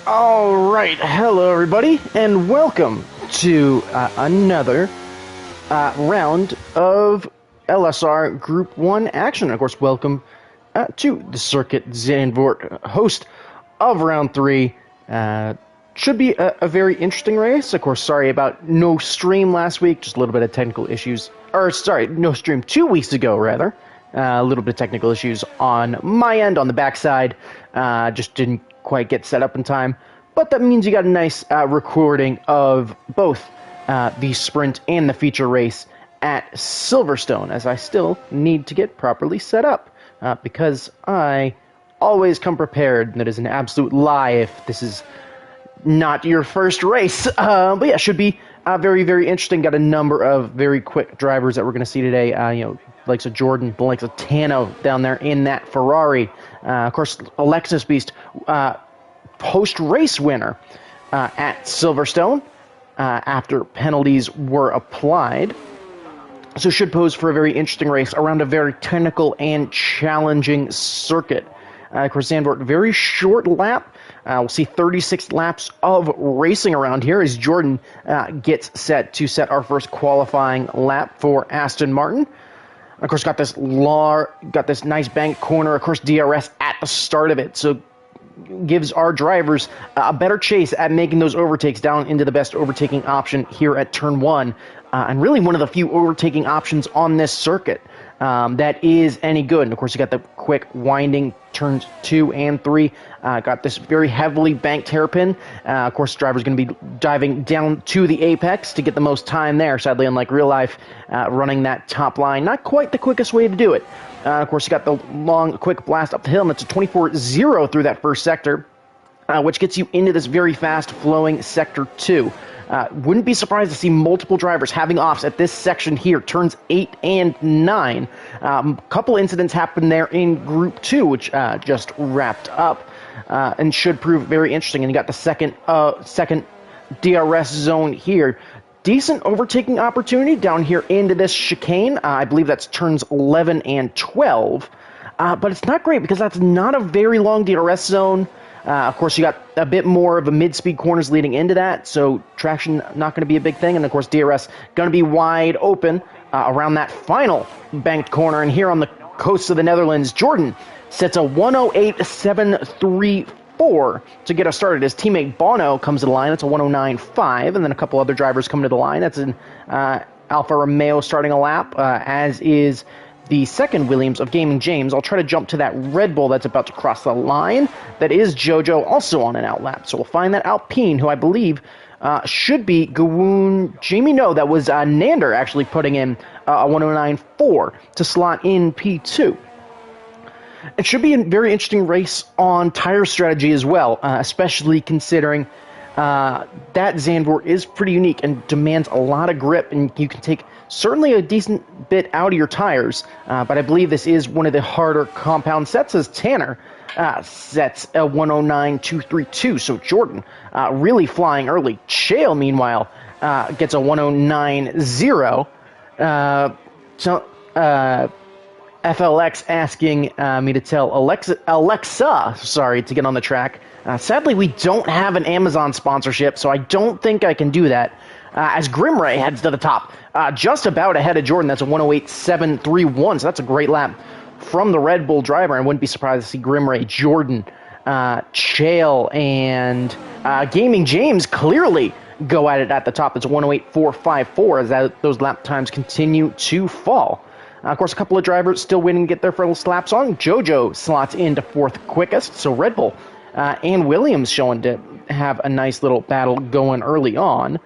All right, hello everybody, and welcome to another round of LSR Group 1 action. Of course, welcome to the Circuit Zandvoort, host of round 3. Should be a very interesting race. Of course, sorry about no stream last week, just a little bit of technical issues. Or, sorry, no stream 2 weeks ago, rather. A little bit of technical issues on my end, on the backside. Just didn't quite get set up in time. But that means you got a nice recording of both the sprint and the feature race at Silverstone, as I still need to get properly set up. Because I always come prepared. That is an absolute lie if this is not your first race. But yeah, should be very, very interesting. Got a number of very quick drivers that we're going to see today. Likes of Jordan, the likes of Tano down there in that Ferrari. Of course, Alexis Beast, post-race winner at Silverstone after penalties were applied. So should pose for a very interesting race around a very technical and challenging circuit. Of course, Zandvoort, very short lap. We'll see 36 laps of racing around here as Jordan gets set to set our first qualifying lap for Aston Martin. Of course, got this nice bank corner. Of course, DRS at the start of it, so gives our drivers a better chase at making those overtakes down into the best overtaking option here at Turn 1, and really one of the few overtaking options on this circuit that is any good. And of course, you got the quick winding turns 2 and 3. Got this very heavily banked hairpin. Of course, the driver's going to be diving down to the apex to get the most time there. Sadly, unlike real life, running that top line, not quite the quickest way to do it. Of course, you got the long, quick blast up the hill, and it's a 24-0 through that first sector, which gets you into this very fast-flowing Sector 2. Wouldn't be surprised to see multiple drivers having offs at this section here, turns 8 and 9. A couple incidents happened there in Group 2, which just wrapped up, and should prove very interesting. And you got the second DRS zone here. Decent overtaking opportunity down here into this chicane. I believe that's turns 11 and 12. But it's not great because that's not a very long DRS zone. Of course, you got a bit more of a mid-speed corners leading into that, so traction not going to be a big thing. And, of course, DRS going to be wide open around that final banked corner. And here on the coast of the Netherlands, Jordan sets a 108.734 to get us started. His teammate Bono comes to the line. It's a 109.5, and then a couple other drivers come to the line. That's an Alfa Romeo starting a lap, as is the second Williams of Gaming James. I'll try to jump to that Red Bull that's about to cross the line. That is Jojo, also on an outlap. So we'll find that Alpine, who I believe should be Gwoon Jamie. No, that was Nander actually putting in a 109.4 to slot in P2. It should be a very interesting race on tire strategy as well, especially considering that Zandvoort is pretty unique and demands a lot of grip, and you can take certainly a decent bit out of your tires, but I believe this is one of the harder compound sets, as Tanner sets a 109.232, so Jordan really flying early. Chael, meanwhile, gets a 109.0. FLX asking me to tell Alexa, sorry, to get on the track. Sadly, we don't have an Amazon sponsorship, so I don't think I can do that. As Grimray heads to the top, just about ahead of Jordan. That's a 108.731, so that's a great lap from the Red Bull driver. I wouldn't be surprised to see Grimray, Jordan, Chael, and Gaming James clearly go at it at the top. It's a 108.454 as those lap times continue to fall. Of course, a couple of drivers still waiting to get their first laps on. Jojo slots into fourth quickest, so Red Bull and Williams showing to have a nice little battle going early on.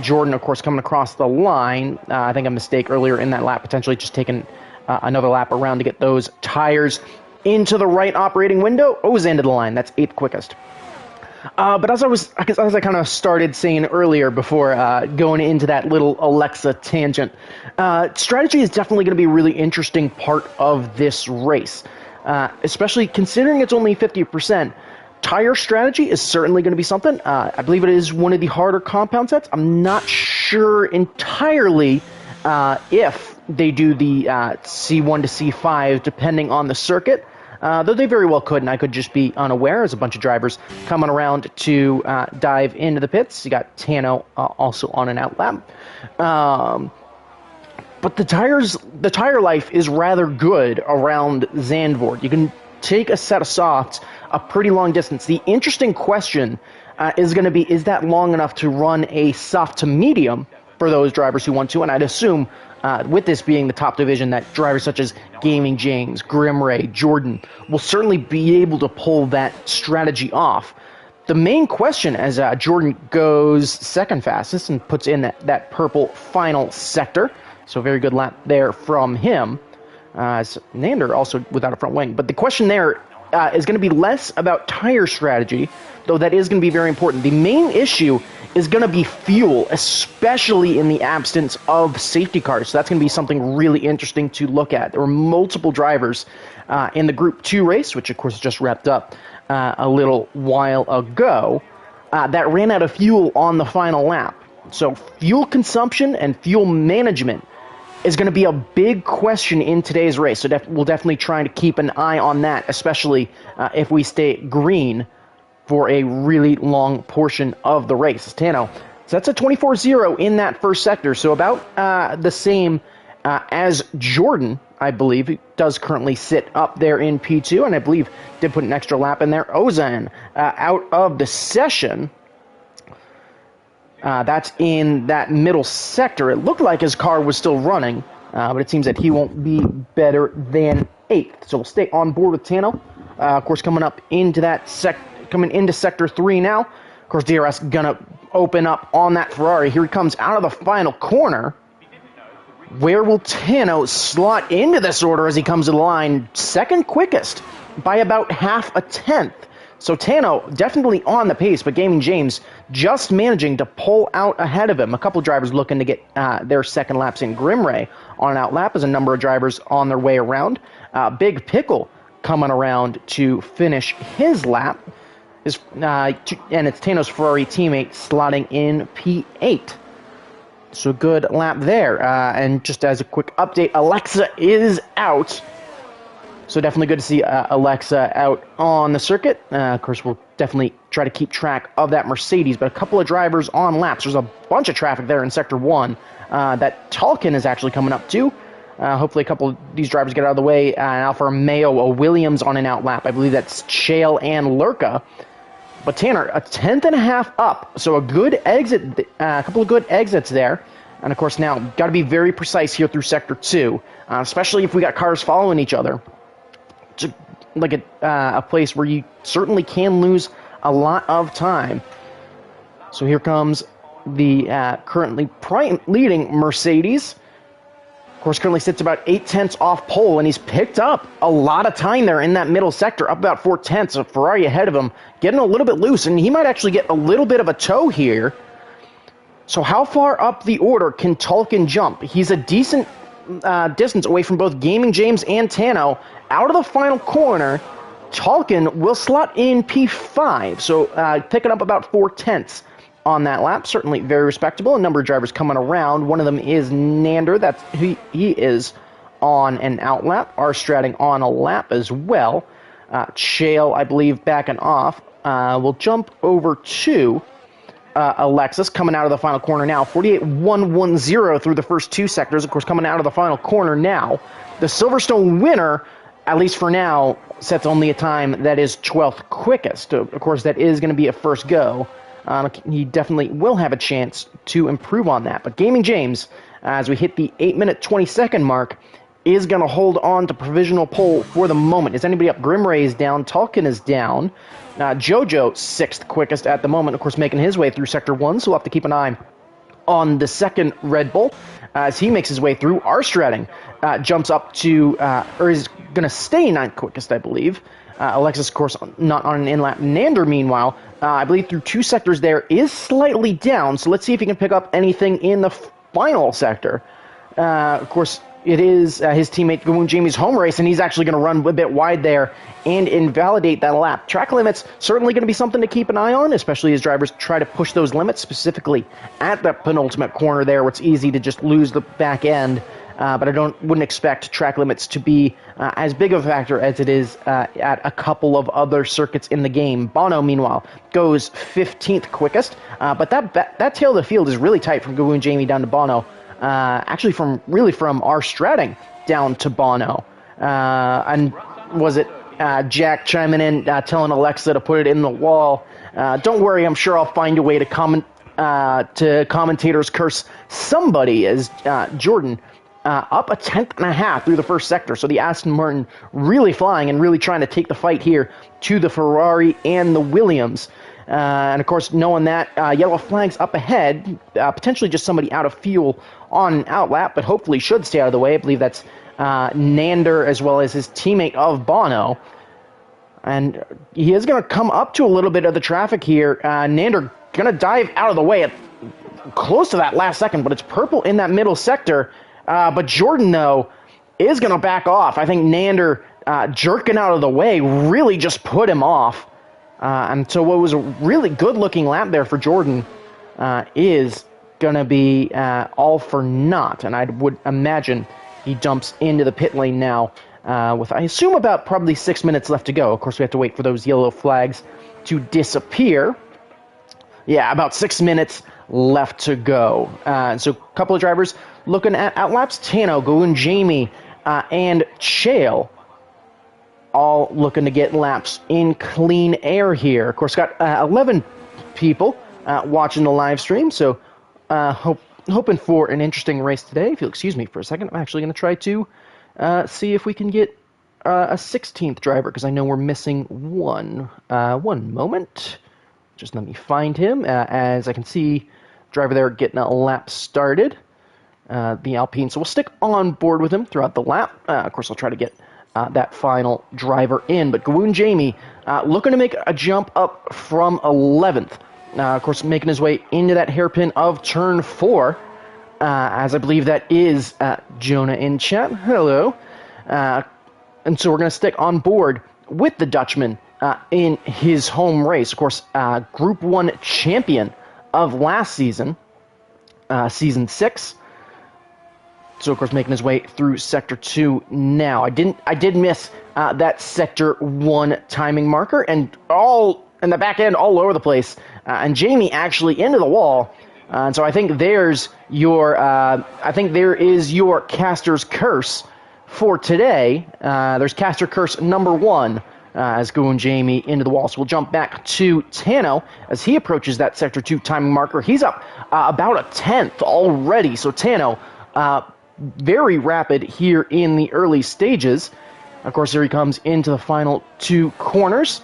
Jordan, of course, coming across the line. I think a mistake earlier in that lap, potentially just taking another lap around to get those tires into the right operating window. O's into the line. That's eighth quickest. But as I kind of started saying earlier before going into that little Alexa tangent, strategy is definitely going to be a really interesting part of this race, especially considering it's only 50%. Tire strategy is certainly going to be something. I believe it is one of the harder compound sets. I'm not sure entirely if they do the C1 to C5 depending on the circuit. though they very well could, and I could just be unaware as a bunch of drivers coming around to dive into the pits. You got Tano also on an out lap. But the tire life is rather good around Zandvoort. You can take a set of softs a pretty long distance. The interesting question is going to be, is that long enough to run a soft to medium for those drivers who want to? And I'd assume, with this being the top division, that drivers such as Gaming James, Grimray, Jordan will certainly be able to pull that strategy off. The main question, as Jordan goes second fastest and puts in that purple final sector, so very good lap there from him. Nander also without a front wing. But the question there is going to be less about tire strategy, though that is going to be very important. The main issue is going to be fuel, especially in the absence of safety cars. So that's going to be something really interesting to look at. There were multiple drivers in the Group 2 race, which of course just wrapped up a little while ago, that ran out of fuel on the final lap. So fuel consumption and fuel management is going to be a big question in today's race. So we'll definitely try to keep an eye on that, especially if we stay green for a really long portion of the race. Tano sets a 24-0 in that first sector, so about the same as Jordan, I believe. He does currently sit up there in P2, and I believe did put an extra lap in there. Ozan out of the session. That's in that middle sector. It looked like his car was still running, but it seems that he won't be better than 8th. So we'll stay on board with Tano. Of course, coming up into that coming into Sector 3 now. Of course, DRS gonna open up on that Ferrari. Here he comes out of the final corner. Where will Tano slot into this order as he comes to the line? Second quickest by about half a tenth. So Tano definitely on the pace, but Gaming James just managing to pull out ahead of him. A couple drivers looking to get their second laps in. Grimray on an out lap as a number of drivers on their way around. Big Pickle coming around to finish his lap. And it's Tano's Ferrari teammate slotting in P8. So good lap there. And just as a quick update, Alexa is out. So definitely good to see Alexa out on the circuit. Of course, we'll definitely try to keep track of that Mercedes, but a couple of drivers on laps. There's a bunch of traffic there in Sector 1 that Tolkien is actually coming up to. Hopefully a couple of these drivers get out of the way. Alfa Romeo, a Williams on an out lap. I believe that's Chale and Lurka. But Tanner, a tenth and a half up. So a good exit, a couple of good exits there. And of course now, got to be very precise here through Sector 2, especially if we got cars following each other. Like a place where you certainly can lose a lot of time. So here comes the currently leading Mercedes. Of course, currently sits about 8/10 off pole, and he's picked up a lot of time there in that middle sector, up about 4/10. So Ferrari ahead of him, getting a little bit loose, and he might actually get a little bit of a tow here. So how far up the order can Tolkien jump? He's a decent distance away from both Gaming James and Tano. Out of the final corner, Tolkien will slot in P5, so picking up about 4/10 on that lap. Certainly very respectable. A number of drivers coming around. One of them is Nander. That's he is on an out lap. Arstrading on a lap as well. Chale, I believe, backing off. We'll jump over to Alexis coming out of the final corner now. 48.110 through the first two sectors. Of course, coming out of the final corner now. The Silverstone winner, at least for now, sets only a time that is 12th quickest. Of course, that is going to be a first go. He definitely will have a chance to improve on that. But Gaming James, as we hit the 8-minute 20-second mark, is going to hold on to provisional pole for the moment. Is anybody up? Grimray is down. Tolkien is down. Jojo, 6th quickest at the moment, of course, making his way through Sector 1, so we'll have to keep an eye on the second Red Bull as he makes his way through. Arstrading jumps up to, or is going to stay 9th quickest, I believe. Alexis, of course, not on an in-lap. Nander, meanwhile, I believe through two sectors there, is slightly down, so let's see if he can pick up anything in the final sector. Of course, it is his teammate going Jamie's home race, and he's actually going to run a bit wide there and invalidate that lap. Track limits, certainly going to be something to keep an eye on, especially as drivers try to push those limits, specifically at that penultimate corner there, where it's easy to just lose the back end but I wouldn't expect track limits to be as big of a factor as it is at a couple of other circuits in the game. Bono, meanwhile, goes 15th quickest, but that tail of the field is really tight from Gawoon Jamie down to Bono. Actually, from our Stratting down to Bono. And was it Jack chiming in, telling Alexa to put it in the wall? Don't worry, I'm sure I'll find a way to commentators curse somebody as Jordan up a 10.5 through the first sector. So the Aston Martin really flying and really trying to take the fight here to the Ferrari and the Williams. And of course, knowing that yellow flag's up ahead, potentially just somebody out of fuel on an outlap, but hopefully should stay out of the way. I believe that's Nander as well as his teammate of Bono. And he is going to come up to a little bit of the traffic here. Nander going to dive out of the way at close to that last second, but it's purple in that middle sector. But Jordan, though, is going to back off. I think Nander jerking out of the way really just put him off. And so what was a really good-looking lap there for Jordan is going to be all for naught. And I would imagine he dumps into the pit lane now with, I assume, about probably 6 minutes left to go. Of course, we have to wait for those yellow flags to disappear. Yeah, about 6 minutes left to go. So a couple of drivers looking at outlaps. Tano, Gawoon Jamie, and Chael all looking to get laps in clean air here. Of course, got 11 people watching the live stream, so hoping for an interesting race today. If you'll excuse me for a second, I'm actually going to try to see if we can get a 16th driver, because I know we're missing one. One moment. Just let me find him. As I can see, driver there getting a lap started. The Alpine. So we'll stick on board with him throughout the lap. Of course, I'll try to get that final driver in. But Gawoon Jamie looking to make a jump up from 11th. Of course, making his way into that hairpin of turn 4. As I believe that is Jonah in chat. Hello. And so we're going to stick on board with the Dutchman in his home race. Of course, Group 1 champion of last season, Season 6. So, of course, making his way through Sector 2 now. I did miss that Sector 1 timing marker, and all in the back end all over the place. And Jamie actually into the wall. And so I think there is your caster's curse for today. There's caster curse number 1 as Gawoon Jamie into the wall. So we'll jump back to Tano as he approaches that Sector 2 timing marker. He's up about a 10th already. So Tano, very rapid here in the early stages. Of course, here he comes into the final 2 corners.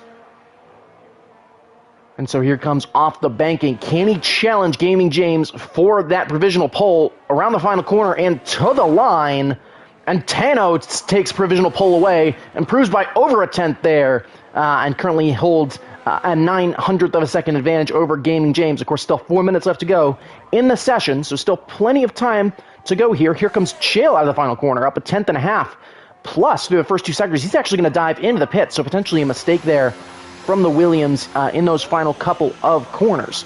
And so here comes off the banking. Can he challenge Gaming James for that provisional pole around the final corner and to the line? And Tano takes provisional pole away, improves by over a 10th there, and currently holds a 900th of a second advantage over Gaming James. Of course, still 4 minutes left to go in the session, so still plenty of time to go here. Here comes Chael out of the final corner, up a 10.5 plus through the first 2 sectors. He's actually going to dive into the pit, so potentially a mistake there from the Williams in those final couple of corners.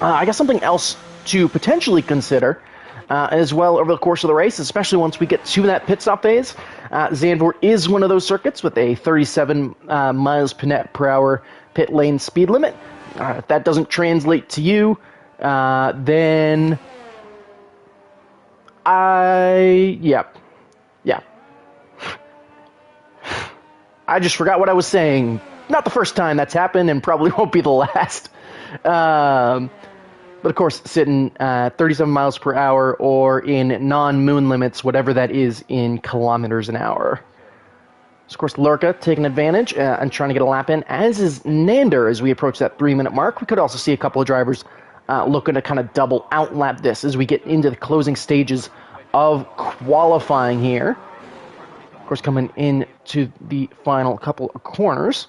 I guess something else to potentially consider as well over the course of the race, especially once we get to that pit stop phase. Zandvoort is one of those circuits with a 37 miles per hour pit lane speed limit. If that doesn't translate to you, then yeah. I just forgot what I was saying. Not the first time that's happened, and probably won't be the last. But of course, sitting 37 miles per hour or in non-moon limits, whatever that is in kilometers an hour. So, of course, Lurka taking advantage and trying to get a lap in, as is Nander as we approach that 3-minute mark. We could also see a couple of drivers looking to kind of double outlap this as we get into the closing stages of qualifying here. Of course, coming into the final couple of corners.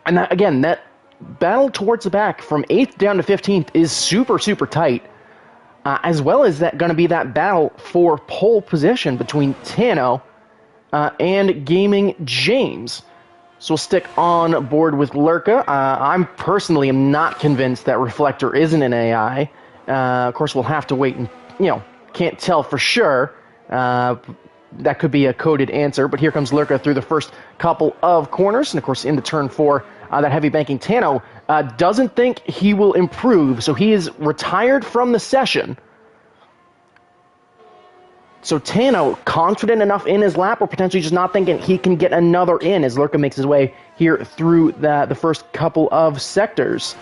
And that, again, that battle towards the back from 8th down to 15th is super, super tight, as well as that going to be that battle for pole position between Tano and Gaming James. So we'll stick on board with Lurka. I'm personally am not convinced that Reflector isn't an AI. Of course, we'll have to wait and, can't tell for sure That could be a coded answer, but here comes Lurka through the first couple of corners, and of course into turn 4, that heavy banking Tano doesn't think he will improve, so he is retired from the session. So Tano, confident enough in his lap, or potentially just not thinking he can get another in as Lurka makes his way here through the first couple of sectors.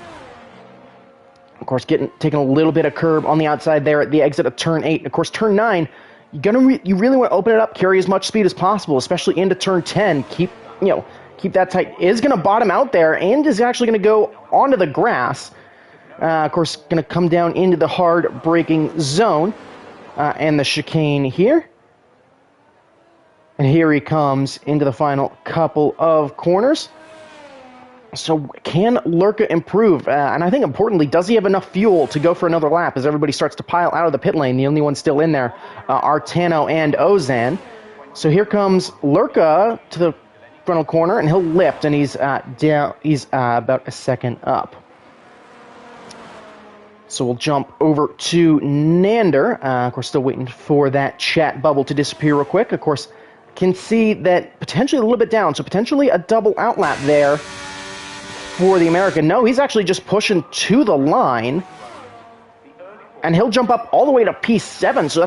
Of course, taking a little bit of curb on the outside there at the exit of turn 8. Of course, turn 9, you really want to open it up, carry as much speed as possible, especially into turn 10. Keep that tight. Is going to bottom out there and is actually going to go onto the grass. Of course, going to come down into the hard braking zone. And the chicane here. And here he comes into the final couple of corners. So can Lurka improve? And I think importantly, does he have enough fuel to go for another lap as everybody starts to pile out of the pit lane? The only ones still in there are Tano and Ozan. So here comes Lurka to the frontal corner, and he'll lift, and he's down. He's about a second up. So we'll jump over to Nander. Of course, still waiting for that chat bubble to disappear real quick. Of course, can see that potentially a little bit down, so potentially a double outlap there for the American. No, he's actually just pushing to the line, and he'll jump up all the way to P7, so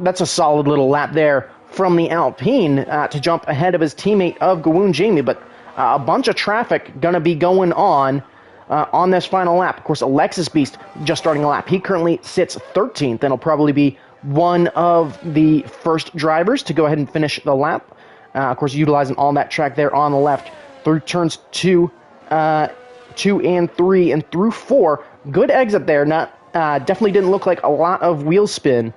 that's a solid little lap there from the Alpine to jump ahead of his teammate of Gwoon Jamie, but a bunch of traffic going to be going on this final lap. Of course, Alexis Beast just starting a lap. He currently sits 13th, and will probably be one of the first drivers to go ahead and finish the lap. Of course, utilizing all that track there on the left through turns 2 and 3 and through 4. Good exit there. Definitely didn't look like a lot of wheel spin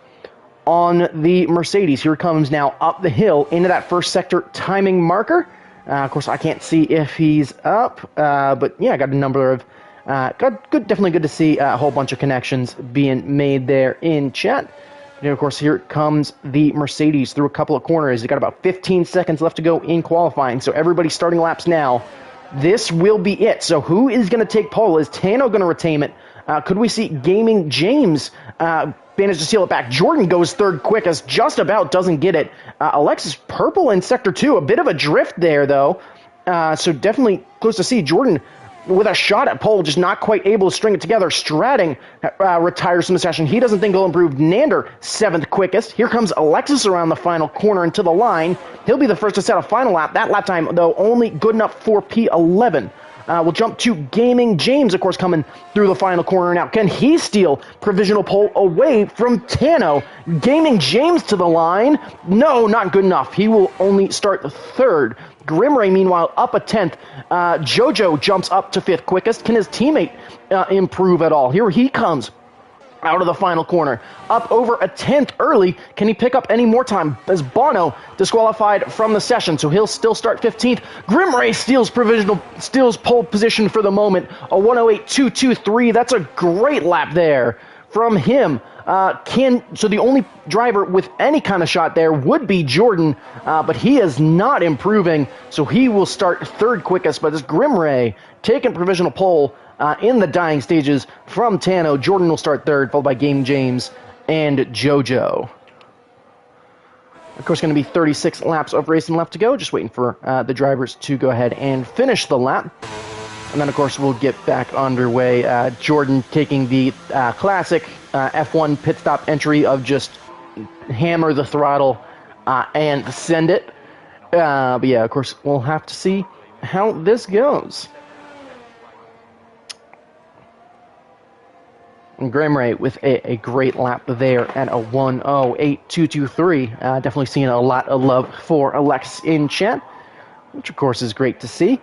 on the Mercedes. Here it comes now up the hill into that first sector timing marker. Of course, I can't see if he's up, but yeah, I got a number of, definitely good to see a whole bunch of connections being made there in chat. And of course, here comes the Mercedes through a couple of corners. They got about 15 seconds left to go in qualifying, so everybody's starting laps now. This will be it. So who is going to take pole? Is Tano going to retain it? Could we see Gaming James manage to seal it back? Jordan goes third quickest, just about doesn't get it. Alexis Purple in Sector 2, a bit of a drift there, though. So definitely close to see Jordan with a shot at pole, just not quite able to string it together. Stratting retires from the session. He doesn't think he'll improve. Nander, 7th quickest. Here comes Alexis around the final corner and to the line. He'll be the first to set a final lap. That lap time, though, only good enough for P11. We'll jump to Gaming James, of course, coming through the final corner now. Can he steal provisional pole away from Tano? Gaming James to the line. No, not good enough. He will only start 3rd. Grimray, meanwhile, up a 10th. Jojo jumps up to 5th quickest. Can his teammate improve at all? Here he comes out of the final corner. Up over a 10th early. Can he pick up any more time? As Bono disqualified from the session, so he'll still start 15th. Grimray steals pole position for the moment. A 108.223. That's a great lap there from him. So the only driver with any kind of shot there would be Jordan, but he is not improving, so he will start 3rd quickest. But as Grimray taking provisional pole in the dying stages from Tano, Jordan will start 3rd, followed by Game James and Jojo. Of course, going to be 36 laps of racing left to go, just waiting for the drivers to go ahead and finish the lap. And then, of course, we'll get back underway. Jordan taking the classic F1 pit stop entry of just hammer the throttle and send it. But yeah, of course, we'll have to see how this goes. And Grimray with a great lap there at a 108.223. Definitely seeing a lot of love for Alex in chat, which of course is great to see,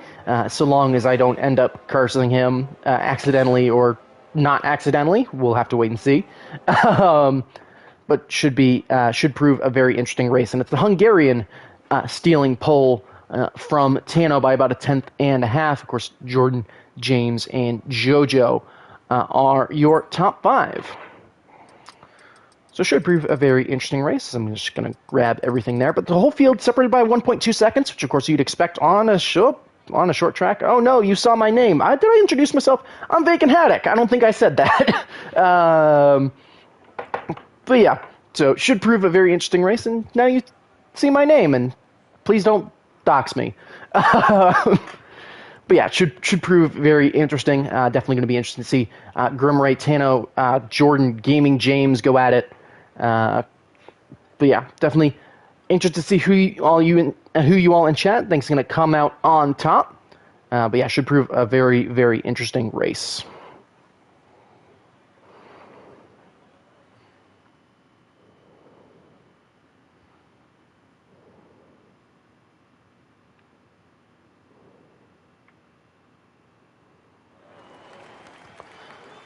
so long as I don't end up cursing him accidentally or not accidentally. We'll have to wait and see. But should prove a very interesting race, and it's the Hungarian stealing pole from Tano by about a 10th and a half. Of course, Jordan, James, and Jojo are your top 5. So it should prove a very interesting race. I'm just going to grab everything there. But the whole field separated by 1.2 seconds, which of course you'd expect on a short track. Oh no, you saw my name. Did I introduce myself? I'm Vacant Haddock. I don't think I said that. But yeah, So it should prove a very interesting race, and now you see my name, and please don't dox me. But yeah, it should prove very interesting. Definitely going to be interesting to see Grimray, Tano, Jordan, Gaming James go at it. But yeah, definitely interested to see who you all in chat think is going to come out on top. But yeah, should prove a very, very interesting race.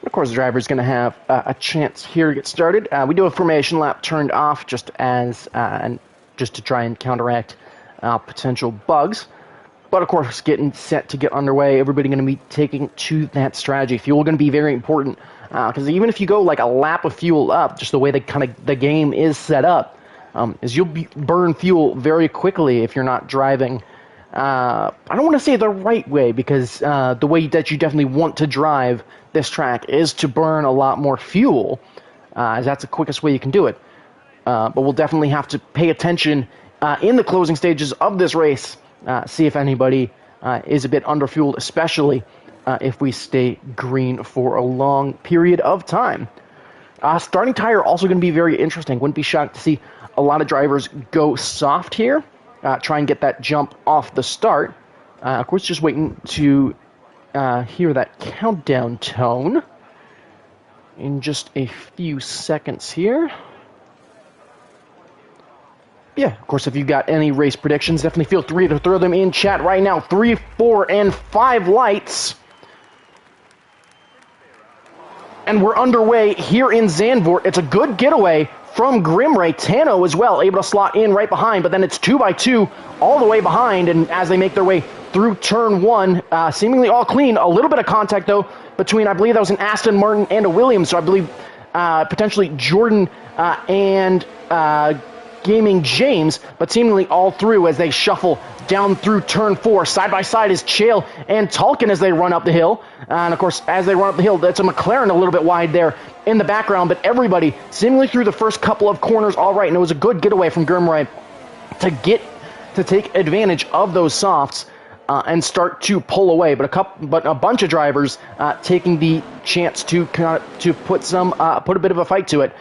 Of course, the driver is going to have a chance here to get started. We do have formation lap turned off just to try and counteract potential bugs. But of course, getting set to get underway, everybody going to be taking to that strategy. Fuel going to be very important because even if you go like a lap of fuel up, just the way the game is set up, is you'll burn fuel very quickly if you're not driving. I don't want to say the right way because the way that you definitely want to drive this track is to burn a lot more fuel, as that's the quickest way you can do it. But we'll definitely have to pay attention in the closing stages of this race, see if anybody is a bit underfueled, especially if we stay green for a long period of time. Starting tire also going to be very interesting. Wouldn't be shocked to see a lot of drivers go soft here, try and get that jump off the start. Of course, just waiting to hear that countdown tone in just a few seconds here. Yeah, of course, if you've got any race predictions, definitely feel free to throw them in chat right now. 3, 4, and 5 lights. And we're underway here in Zandvoort. It's a good getaway from Grimray. Tano as well, able to slot in right behind, but then it's 2x2 all the way behind, and as they make their way through turn 1, seemingly all clean. A little bit of contact, though, between, I believe that was an Aston Martin and a Williams, so I believe potentially Jordan and Gaming James, but seemingly all through as they shuffle down through turn 4. Side by side is Chael and Tolkien as they run up the hill. And of course, as they run up the hill, that's a McLaren a little bit wide there in the background, but everybody seemingly through the first couple of corners all right, and it was a good getaway from Grimray to take advantage of those softs and start to pull away. But a bunch of drivers taking the chance to put a bit of a fight to it.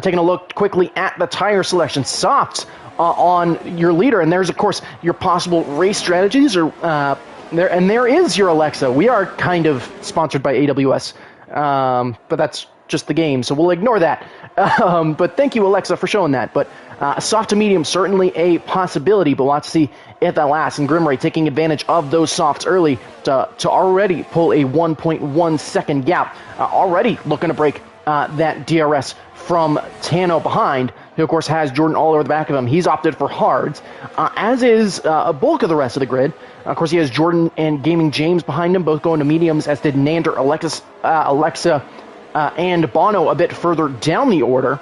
Taking a look quickly at the tire selection, softs on your leader, and there's of course your possible race strategies. There is your Alexa. We are kind of sponsored by AWS, but that's just the game, so we'll ignore that. But thank you, Alexa, for showing that. But soft to medium, certainly a possibility, but we'll have to see if that lasts. And Grimray taking advantage of those softs early to already pull a 1.1 second gap. Already looking to break that DRS from Tano behind, who of course has Jordan all over the back of him. He's opted for hards, as is a bulk of the rest of the grid. Of course, he has Jordan and Gaming James behind him, both going to mediums, as did Nander, Alexa, and Bono a bit further down the order.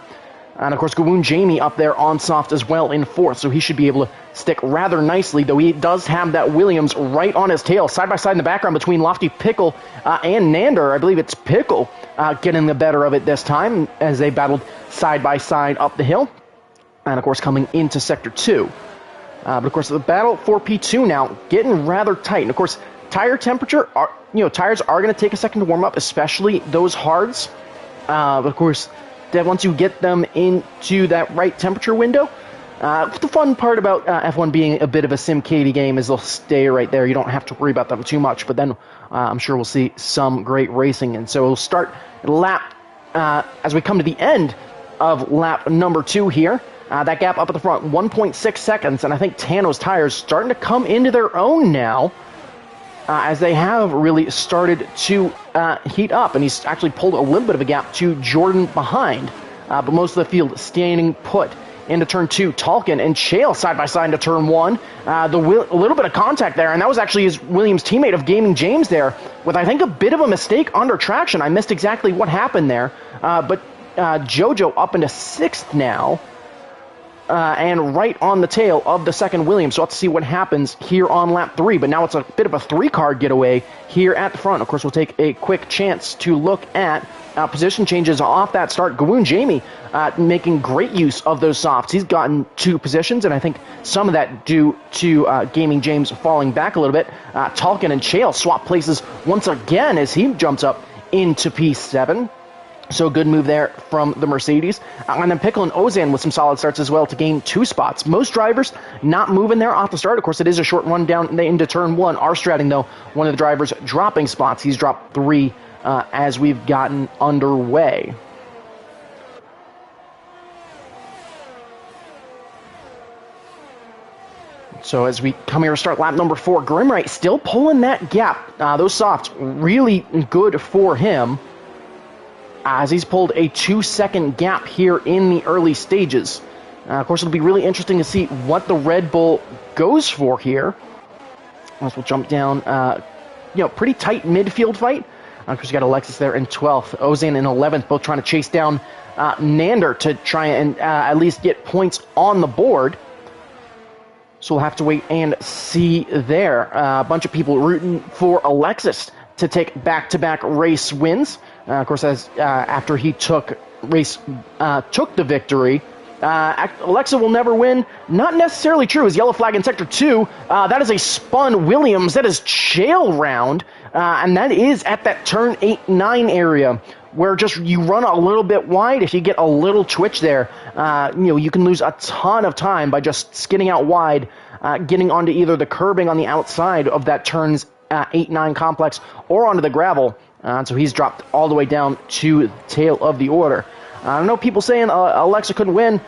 And of course, Gawoon Jamie up there on soft as well in 4th, so he should be able to stick rather nicely, though he does have that Williams right on his tail, side by side in the background between Lofty Pickle and Nander. I believe it's Pickle getting the better of it this time as they battled side by side up the hill. And of course, coming into Sector 2. But of course, the battle for P2 now getting rather tight. And of course, tire temperature, tires are going to take a second to warm up, especially those hards. But of course, that once you get them into that right temperature window, the fun part about F1 being a bit of a SimCady game is they'll stay right there. You don't have to worry about them too much, but then I'm sure we'll see some great racing. And so we'll start lap as we come to the end of lap number 2 here. That gap up at the front, 1.6 seconds, and I think Tano's tires starting to come into their own now, as they have really started to heat up, and he's actually pulled a little bit of a gap to Jordan behind, but most of the field staying put into turn 2. Tolkien and Chael side by side into turn 1. A little bit of contact there, and that was actually his Williams teammate of Gaming James there, with I think a bit of a mistake under traction. I missed exactly what happened there, but Jojo up into 6th now. and right on the tail of the second Williams. So let's see what happens here on lap 3. But now it's a bit of a 3-car getaway here at the front. Of course, we'll take a quick chance to look at position changes off that start. Gawoon Jamie making great use of those softs. He's gotten 2 positions, and I think some of that due to Gaming James falling back a little bit. Talkin and Chael swap places once again as he jumps up into P7. So good move there from the Mercedes. And then Pickle and Ozan with some solid starts as well to gain 2 spots. Most drivers not moving there off the start. Of course, it is a short run down into turn 1. Arstrading, though, one of the drivers dropping spots. He's dropped 3 as we've gotten underway. So as we come here to start lap number 4, Grimray still pulling that gap. Those softs really good for him, as he's pulled a 2-second gap here in the early stages. Of course, it'll be really interesting to see what the Red Bull goes for here. As we'll jump down, pretty tight midfield fight. Of course, you got Alexis there in 12th, Ozan in 11th, both trying to chase down Nander to try and at least get points on the board. So we'll have to wait and see there. A bunch of people rooting for Alexis to take back-to-back race wins. Of course, as after he took the victory, Alexa will never win. Not necessarily true. As yellow flag in sector 2, that is a spun Williams. That is Chael round, and that is at that turn 8-9 area, where just you run a little bit wide. If you get a little twitch there, you can lose a ton of time by just skidding out wide, getting onto either the curbing on the outside of that turns 8-9 complex or onto the gravel. So he's dropped all the way down to the tail of the order. I know people saying Alexa couldn't win.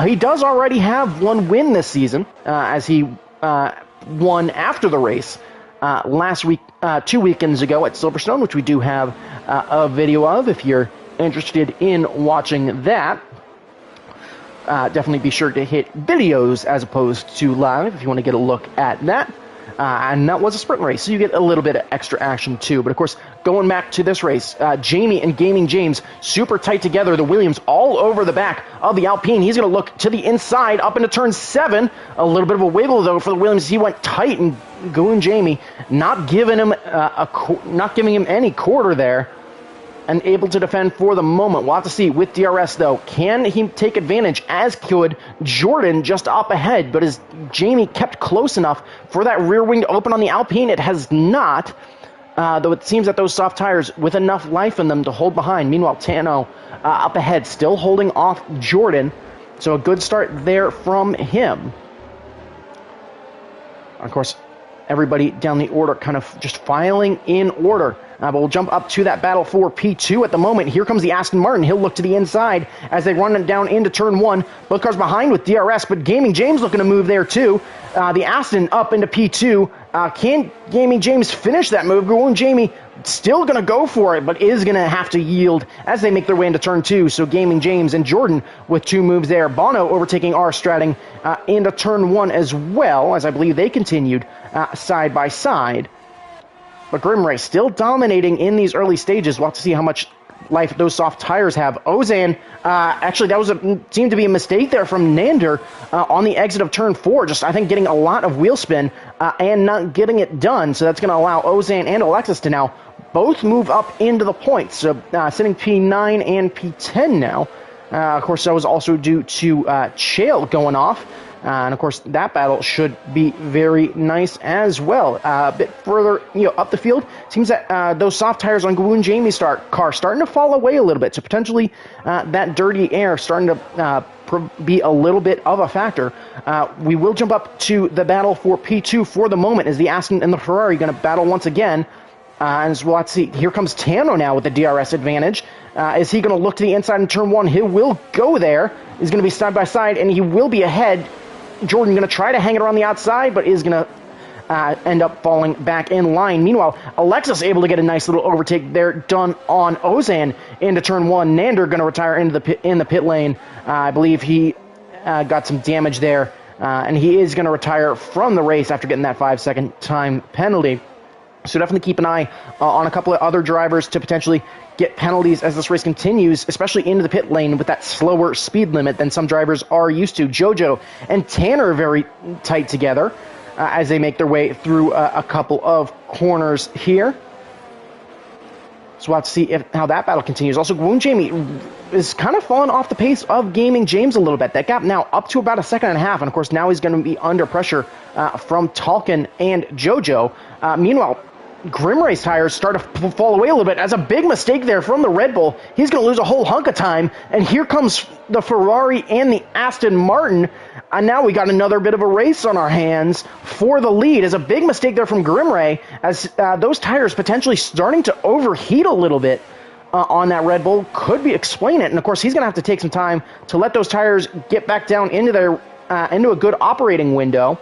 He does already have 1 win this season, as he won after the race last week, 2 weekends ago at Silverstone, which we do have a video of if you're interested in watching that. Definitely be sure to hit videos as opposed to live if you want to get a look at that. And that was a sprint race, so you get a little bit of extra action too. But of course, going back to this race, Jamie and Gaming James super tight together. The Williams all over the back of the Alpine. He's going to look to the inside up into turn 7. A little bit of a wiggle though for the Williams. He went tight, and Gawoon Jamie not giving him any quarter there, and able to defend for the moment. We'll have to see with DRS, though. Can he take advantage, as could Jordan just up ahead? But as Jamie kept close enough for that rear wing to open on the Alpine, it has not. Though it seems that those soft tires with enough life in them to hold behind. Meanwhile, Tano up ahead, still holding off Jordan. So a good start there from him. Of course, everybody down the order kind of just filing in order. But we'll jump up to that battle for P2 at the moment. Here comes the Aston Martin. He'll look to the inside as they run it down into turn 1. Both cars behind with DRS, but Gaming James looking to move there too. The Aston up into P2. Can Gaming James finish that move? Gawoon Jamie still going to go for it, but is going to have to yield as they make their way into turn 2. So Gaming James and Jordan with 2 moves there. Bono overtaking R-Stratting into turn 1 as well, as I believe they continued side by side. But Grimray still dominating in these early stages. We'll have to see how much life those soft tires have. Ozan, actually that seemed to be a mistake there from Nander on the exit of turn 4. Just, I think, getting a lot of wheel spin and not getting it done. So that's going to allow Ozan and Alexis to now both move up into the points. So sitting P9 and P10 now. Of course, that was also due to Chael going off. And of course, that battle should be very nice as well. A bit further, up the field, seems that those soft tires on Gawoon Jamie's car starting to fall away a little bit. So potentially, that dirty air starting to be a little bit of a factor. We will jump up to the battle for P2 for the moment, as the Aston and the Ferrari going to battle once again. And as well, let's see, here comes Tano now with the DRS advantage. Is he going to look to the inside in turn 1? He will go there. He's going to be side by side, and he will be ahead. Jordan going to try to hang it around the outside, but is going to end up falling back in line. Meanwhile, Alexis able to get a nice little overtake there done on Ozan into turn 1. Nander going to retire in the pit lane. I believe he got some damage there, and he is going to retire from the race after getting that 5-second time penalty. So definitely keep an eye on a couple of other drivers to potentially get penalties as this race continues, especially into the pit lane with that slower speed limit than some drivers are used to. Jojo and Tanner are very tight together as they make their way through a couple of corners here. So we'll have to see how that battle continues. Also, Gwoon Jamie is kind of falling off the pace of Gaming James a little bit. That gap now up to about a second and a half, and of course now he's going to be under pressure from Talkin and Jojo. Meanwhile, Grimray's tires start to fall away a little bit as a big mistake there from the Red Bull. He's going to lose a whole hunk of time, and here comes the Ferrari and the Aston Martin, and now we got another bit of a race on our hands for the lead. As a big mistake there from Grimray, as those tires potentially starting to overheat a little bit on that Red Bull could be explain it, and of course he's going to have to take some time to let those tires get back down into their into a good operating window.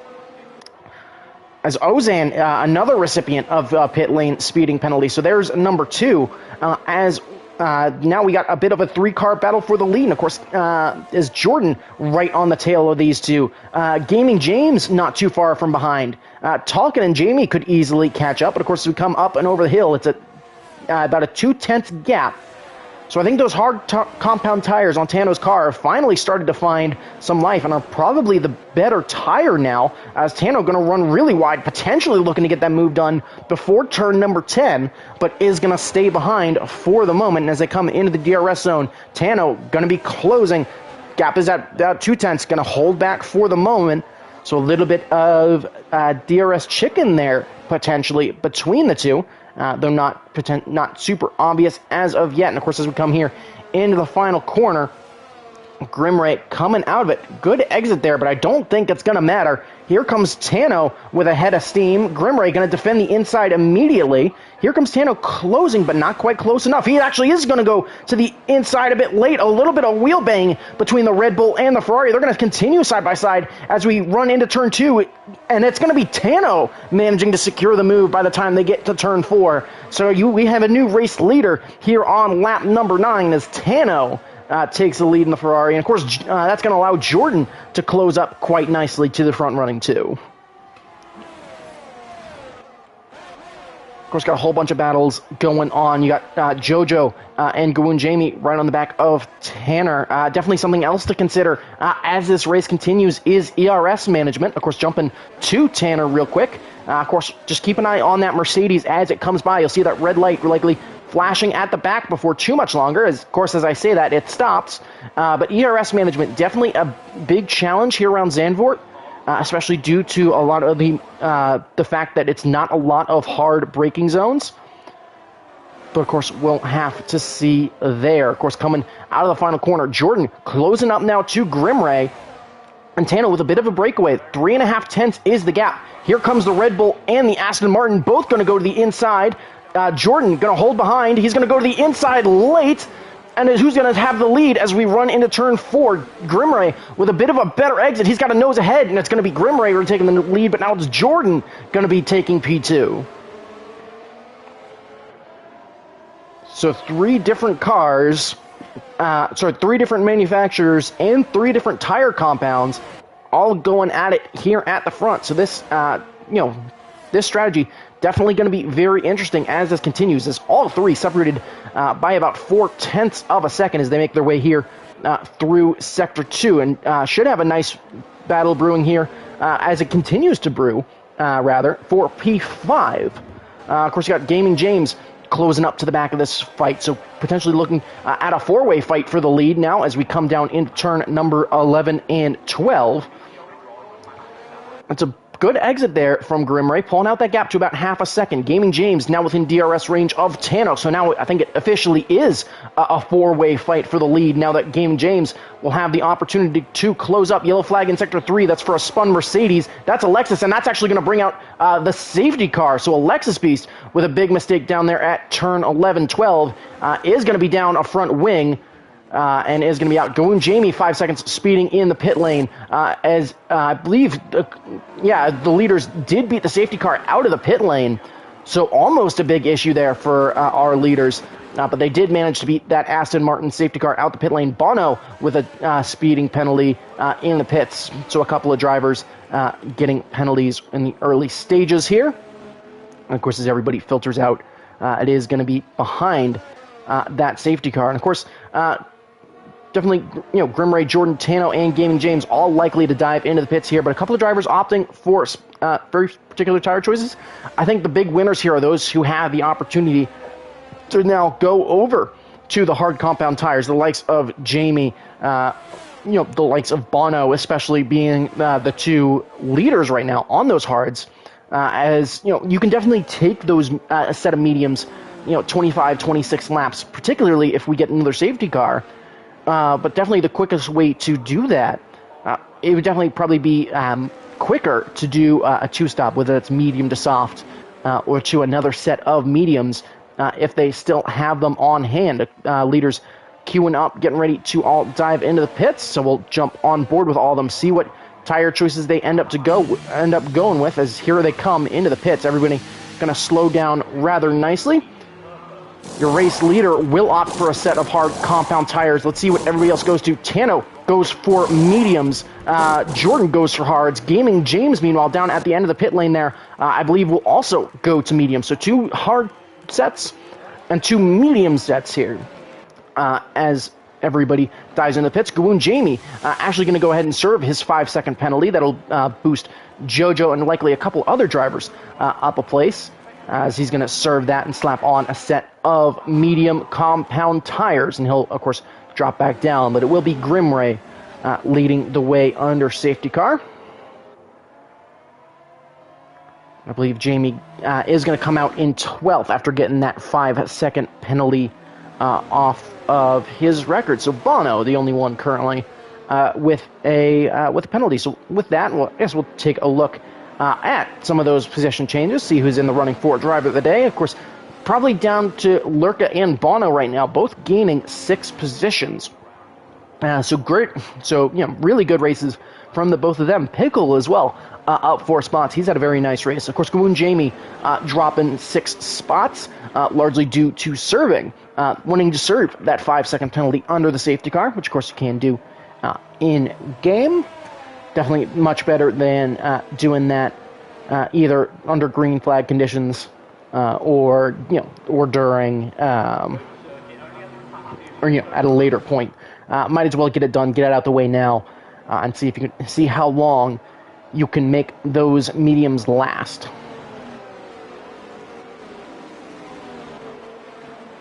As Ozan, another recipient of pit lane speeding penalty. So there's number 2. Now we got a bit of a 3-car battle for the lead. And of course, is Jordan right on the tail of these two. Gaming James not too far from behind. Talkin and Jamie could easily catch up. But of course, as we come up and over the hill, it's about a 2/10 gap. So I think those hard compound tires on Tano's car have finally started to find some life and are probably the better tire now, as Tano going to run really wide, potentially looking to get that move done before turn number 10, but is going to stay behind for the moment. And as they come into the DRS zone, Tano going to be closing. Gap is at 2/10, going to hold back for the moment. So a little bit of DRS chicken there, potentially, between the two. Though not super obvious as of yet. And of course, as we come here into the final corner, Grimray coming out of it. Good exit there, but I don't think it's going to matter. Here comes Tano with a head of steam. Grimray going to defend the inside immediately. Here comes Tano closing, but not quite close enough. He actually is going to go to the inside a bit late. A little bit of wheel bang between the Red Bull and the Ferrari. They're going to continue side by side as we run into turn 2. And it's going to be Tano managing to secure the move by the time they get to turn 4. So we have a new race leader here on lap number 9 as Tano takes the lead in the Ferrari. And of course, that's going to allow Jordan to close up quite nicely to the front running too. Of course, got a whole bunch of battles going on. You got Jojo and Gwoon Jamie right on the back of Tanner. Definitely something else to consider as this race continues is ERS management. Of course, jumping to Tanner real quick. Of course, just keep an eye on that Mercedes as it comes by. You'll see that red light likely flashing at the back before too much longer. Of course, as I say that, it stops. But ERS management, definitely a big challenge here around Zandvoort, especially due to a lot of the fact that it's not a lot of hard braking zones. But of course, we'll have to see there. Of course, coming out of the final corner, Jordan closing up now to Grimray. And Tano with a bit of a breakaway. 3.5 tenths is the gap. Here comes the Red Bull and the Aston Martin, both going to go to the inside. Jordan going to hold behind. He's going to go to the inside late. And who's going to have the lead as we run into turn 4? Grimray with a bit of a better exit. He's got a nose ahead, and it's going to be Grimray who are taking the lead, but now it's Jordan going to be taking P2. So 3 different cars, 3 different manufacturers, and 3 different tire compounds all going at it here at the front. So this, this strategy definitely going to be very interesting as this continues, as all 3 separated by about 4/10 of a second as they make their way here through Sector 2, and should have a nice battle brewing here as it continues to brew, for P5. Of course, you got Gaming James closing up to the back of this fight, so potentially looking at a 4-way fight for the lead now as we come down into turn number 11 and 12. That's a good exit there from Grimray, pulling out that gap to about half a second. Gaming James now within DRS range of Tano, so now I think it officially is a 4-way fight for the lead now that Gaming James will have the opportunity to close up. Yellow flag in Sector 3, that's for a spun Mercedes. That's Alexis, and that's actually going to bring out the safety car. So Alexis Beast with a big mistake down there at turn 11-12 is going to be down a front wing. And is going to be out. Gwoon Jamie, 5 seconds, speeding in the pit lane. As I believe, the leaders did beat the safety car out of the pit lane. So almost a big issue there for our leaders. But they did manage to beat that Aston Martin safety car out the pit lane. Bono with a speeding penalty in the pits. So a couple of drivers getting penalties in the early stages here. And of course, as everybody filters out, it is going to be behind that safety car. And of course, definitely, Grimray, Jordan, Tano, and Gaming James all likely to dive into the pits here, but a couple of drivers opting for very particular tire choices. I think the big winners here are those who have the opportunity to now go over to the hard compound tires, the likes of Jamie, the likes of Bono, especially being the two leaders right now on those hards. As you can definitely take those a set of mediums, 25, 26 laps, particularly if we get another safety car. But definitely the quickest way to do that, it would definitely probably be quicker to do a two-stop, whether it's medium to soft or to another set of mediums if they still have them on hand. Leaders queuing up, getting ready to all dive into the pits, so we'll jump on board with all of them, see what tire choices they end up going with, as here they come into the pits. Everybody going to slow down rather nicely. Your race leader will opt for a set of hard compound tires. Let's see what everybody else goes to. Tano goes for mediums. Jordan goes for hards. Gaming James, meanwhile, down at the end of the pit lane there, I believe will also go to mediums. So 2 hard sets and 2 medium sets here. As everybody dives into the pits, Gawoon Jamie actually going to go ahead and serve his 5-second penalty. That'll boost Jojo and likely a couple other drivers up a place, as he's going to serve that and slap on a set of medium compound tires, and he'll, of course, drop back down. But it will be Grimray leading the way under safety car. I believe Jamie is going to come out in 12th after getting that 5-second penalty off of his record. So Bono, the only one currently with a penalty. So with that, I guess we'll take a look at some of those position changes, see who's in the running for driver of the day. Of course, probably down to Lurka and Bono right now, both gaining 6 positions. So great. So, really good races from the both of them. Pickle as well, up 4 spots. He's had a very nice race. Of course, Gawoon Jamie dropping 6 spots, largely due to serving, wanting to serve that 5-second penalty under the safety car, which of course you can do in game. Definitely much better than doing that either under green flag conditions or during or at a later point. Might as well get it done, get it out the way now, and see if you can see how long you can make those mediums last.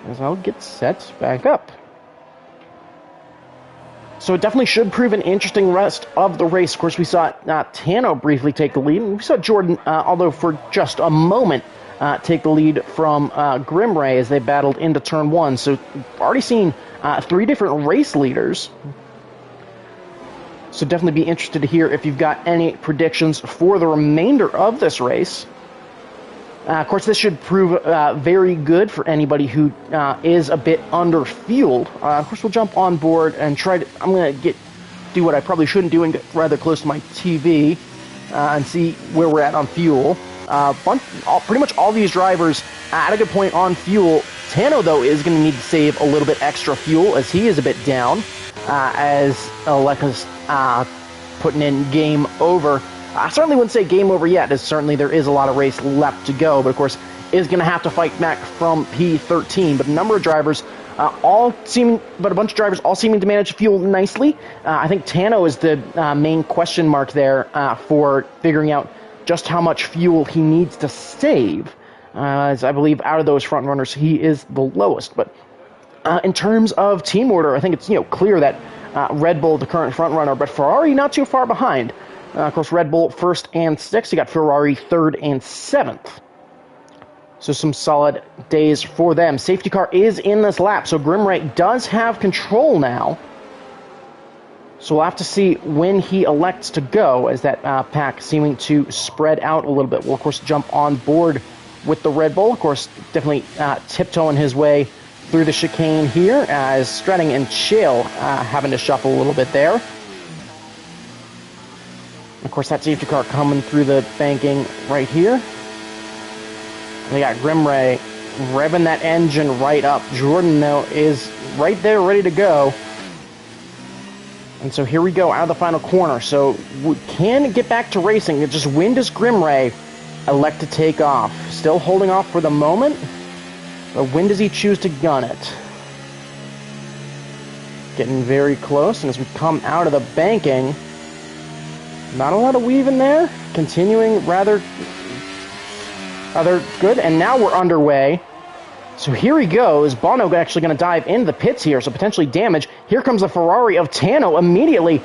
As I'll get set back up. So it definitely should prove an interesting rest of the race. Of course, we saw Tano briefly take the lead, and we saw Jordan, although for just a moment, take the lead from Grimray as they battled into turn 1. So we've already seen 3 different race leaders. So definitely be interested to hear if you've got any predictions for the remainder of this race. Of course, this should prove very good for anybody who is a bit under-fueled. Of course, we'll jump on board and try to... I'm going to do what I probably shouldn't do and get rather close to my TV and see where we're at on fuel. Pretty much all these drivers at a good point on fuel. Tano, though, is going to need to save a little bit extra fuel as he is a bit down, as Aleka's putting in game over. I certainly wouldn't say game over yet, as certainly there is a lot of race left to go, but of course is going to have to fight back from P13. But a number of drivers, a bunch of drivers all seeming to manage fuel nicely. I think Tano is the main question mark there for figuring out just how much fuel he needs to save. As I believe out of those front runners, he is the lowest. But in terms of team order, I think it's clear that Red Bull, the current front runner, but Ferrari not too far behind. Of course, Red Bull 1st and 6th. You got Ferrari 3rd and 7th. So some solid days for them. Safety car is in this lap, so Grimray does have control now. So we'll have to see when he elects to go, as that pack seeming to spread out a little bit. We'll, of course, jump on board with the Red Bull. Of course, definitely tiptoeing his way through the chicane here, as Stretting and Shale having to shuffle a little bit there. Of course, that safety car coming through the banking right here. They got Grimray revving that engine right up. Jordan, though, is right there ready to go. And so here we go out of the final corner. So we can get back to racing. It's just when does Grimray elect to take off? still holding off for the moment. But when does he choose to gun it? Getting very close, and as we come out of the banking, not a lot of weave in there. Continuing rather good, and now we're underway. So here he goes. Bono actually going to dive into the pits here, so potentially damage. Here comes the Ferrari of Tano immediately,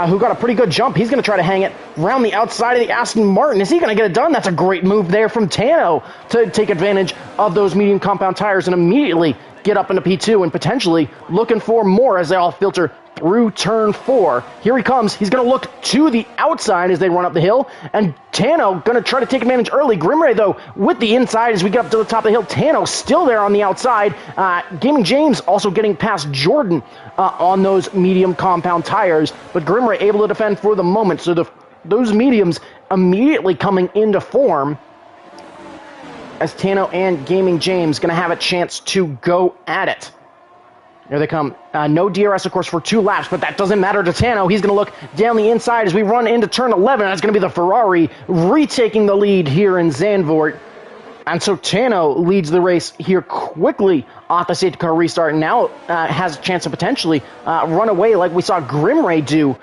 who got a pretty good jump. He's going to try to hang it around the outside of the Aston Martin. Is he going to get it done? That's a great move there from Tano to take advantage of those medium compound tires and immediately get up into P2 and potentially looking for more as they all filter through turn 4. Here he comes. He's going to look to the outside as they run up the hill, and Tano going to try to take advantage early. Grimray, though, with the inside as we get up to the top of the hill. Tano still there on the outside. Gaming James also getting past Jordan on those medium compound tires, but Grimray able to defend for the moment. So those mediums immediately coming into form as Tano and Gaming James going to have a chance to go at it. Here they come. No DRS, of course, for 2 laps, but that doesn't matter to Tano. He's going to look down the inside as we run into turn 11. That's going to be the Ferrari retaking the lead here in Zandvoort. And so Tano leads the race here quickly off the safety car restart, and now has a chance to potentially run away like we saw Grimray do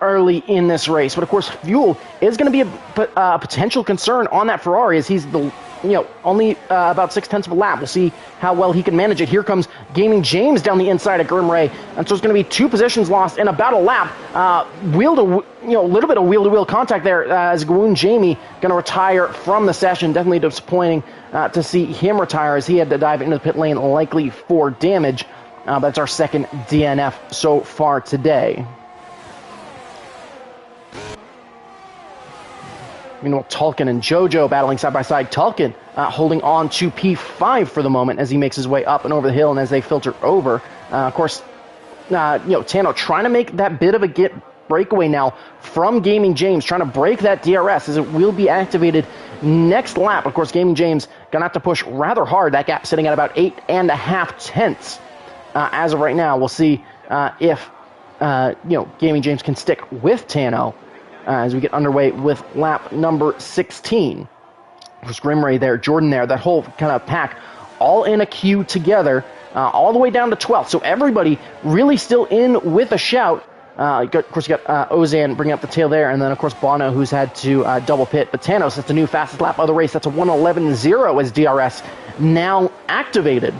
early in this race. But of course, fuel is going to be a potential concern on that Ferrari as he's only about 0.6 of a lap. We'll see how well he can manage it. Here comes Gaming James down the inside of Grimray, and so it's going to be 2 positions lost in about a lap. A little bit of wheel-to-wheel contact there as Gwoon Jamie going to retire from the session. Definitely disappointing to see him retire as he had to dive into the pit lane likely for damage. But that's our second DNF so far today. Meanwhile, Tulkin and JoJo battling side by side. Tulkin holding on to P5 for the moment as he makes his way up and over the hill, and as they filter over. Of course, Tano trying to make that bit of a breakaway now from Gaming James, trying to break that DRS as it will be activated next lap. Of course, Gaming James going to have to push rather hard. That gap sitting at about 8.5 tenths as of right now. We'll see if Gaming James can stick with Tano as we get underway with lap number 16. There's Grimray there, Jordan there, that whole kind of pack all in a queue together, all the way down to 12th. So everybody really still in with a shout. Of course, you got Ozan bringing up the tail there, and then, of course, Bono, who's had to double pit. But Thanos, that's the new fastest lap of the race. That's a 1:11.0 as DRS now activated.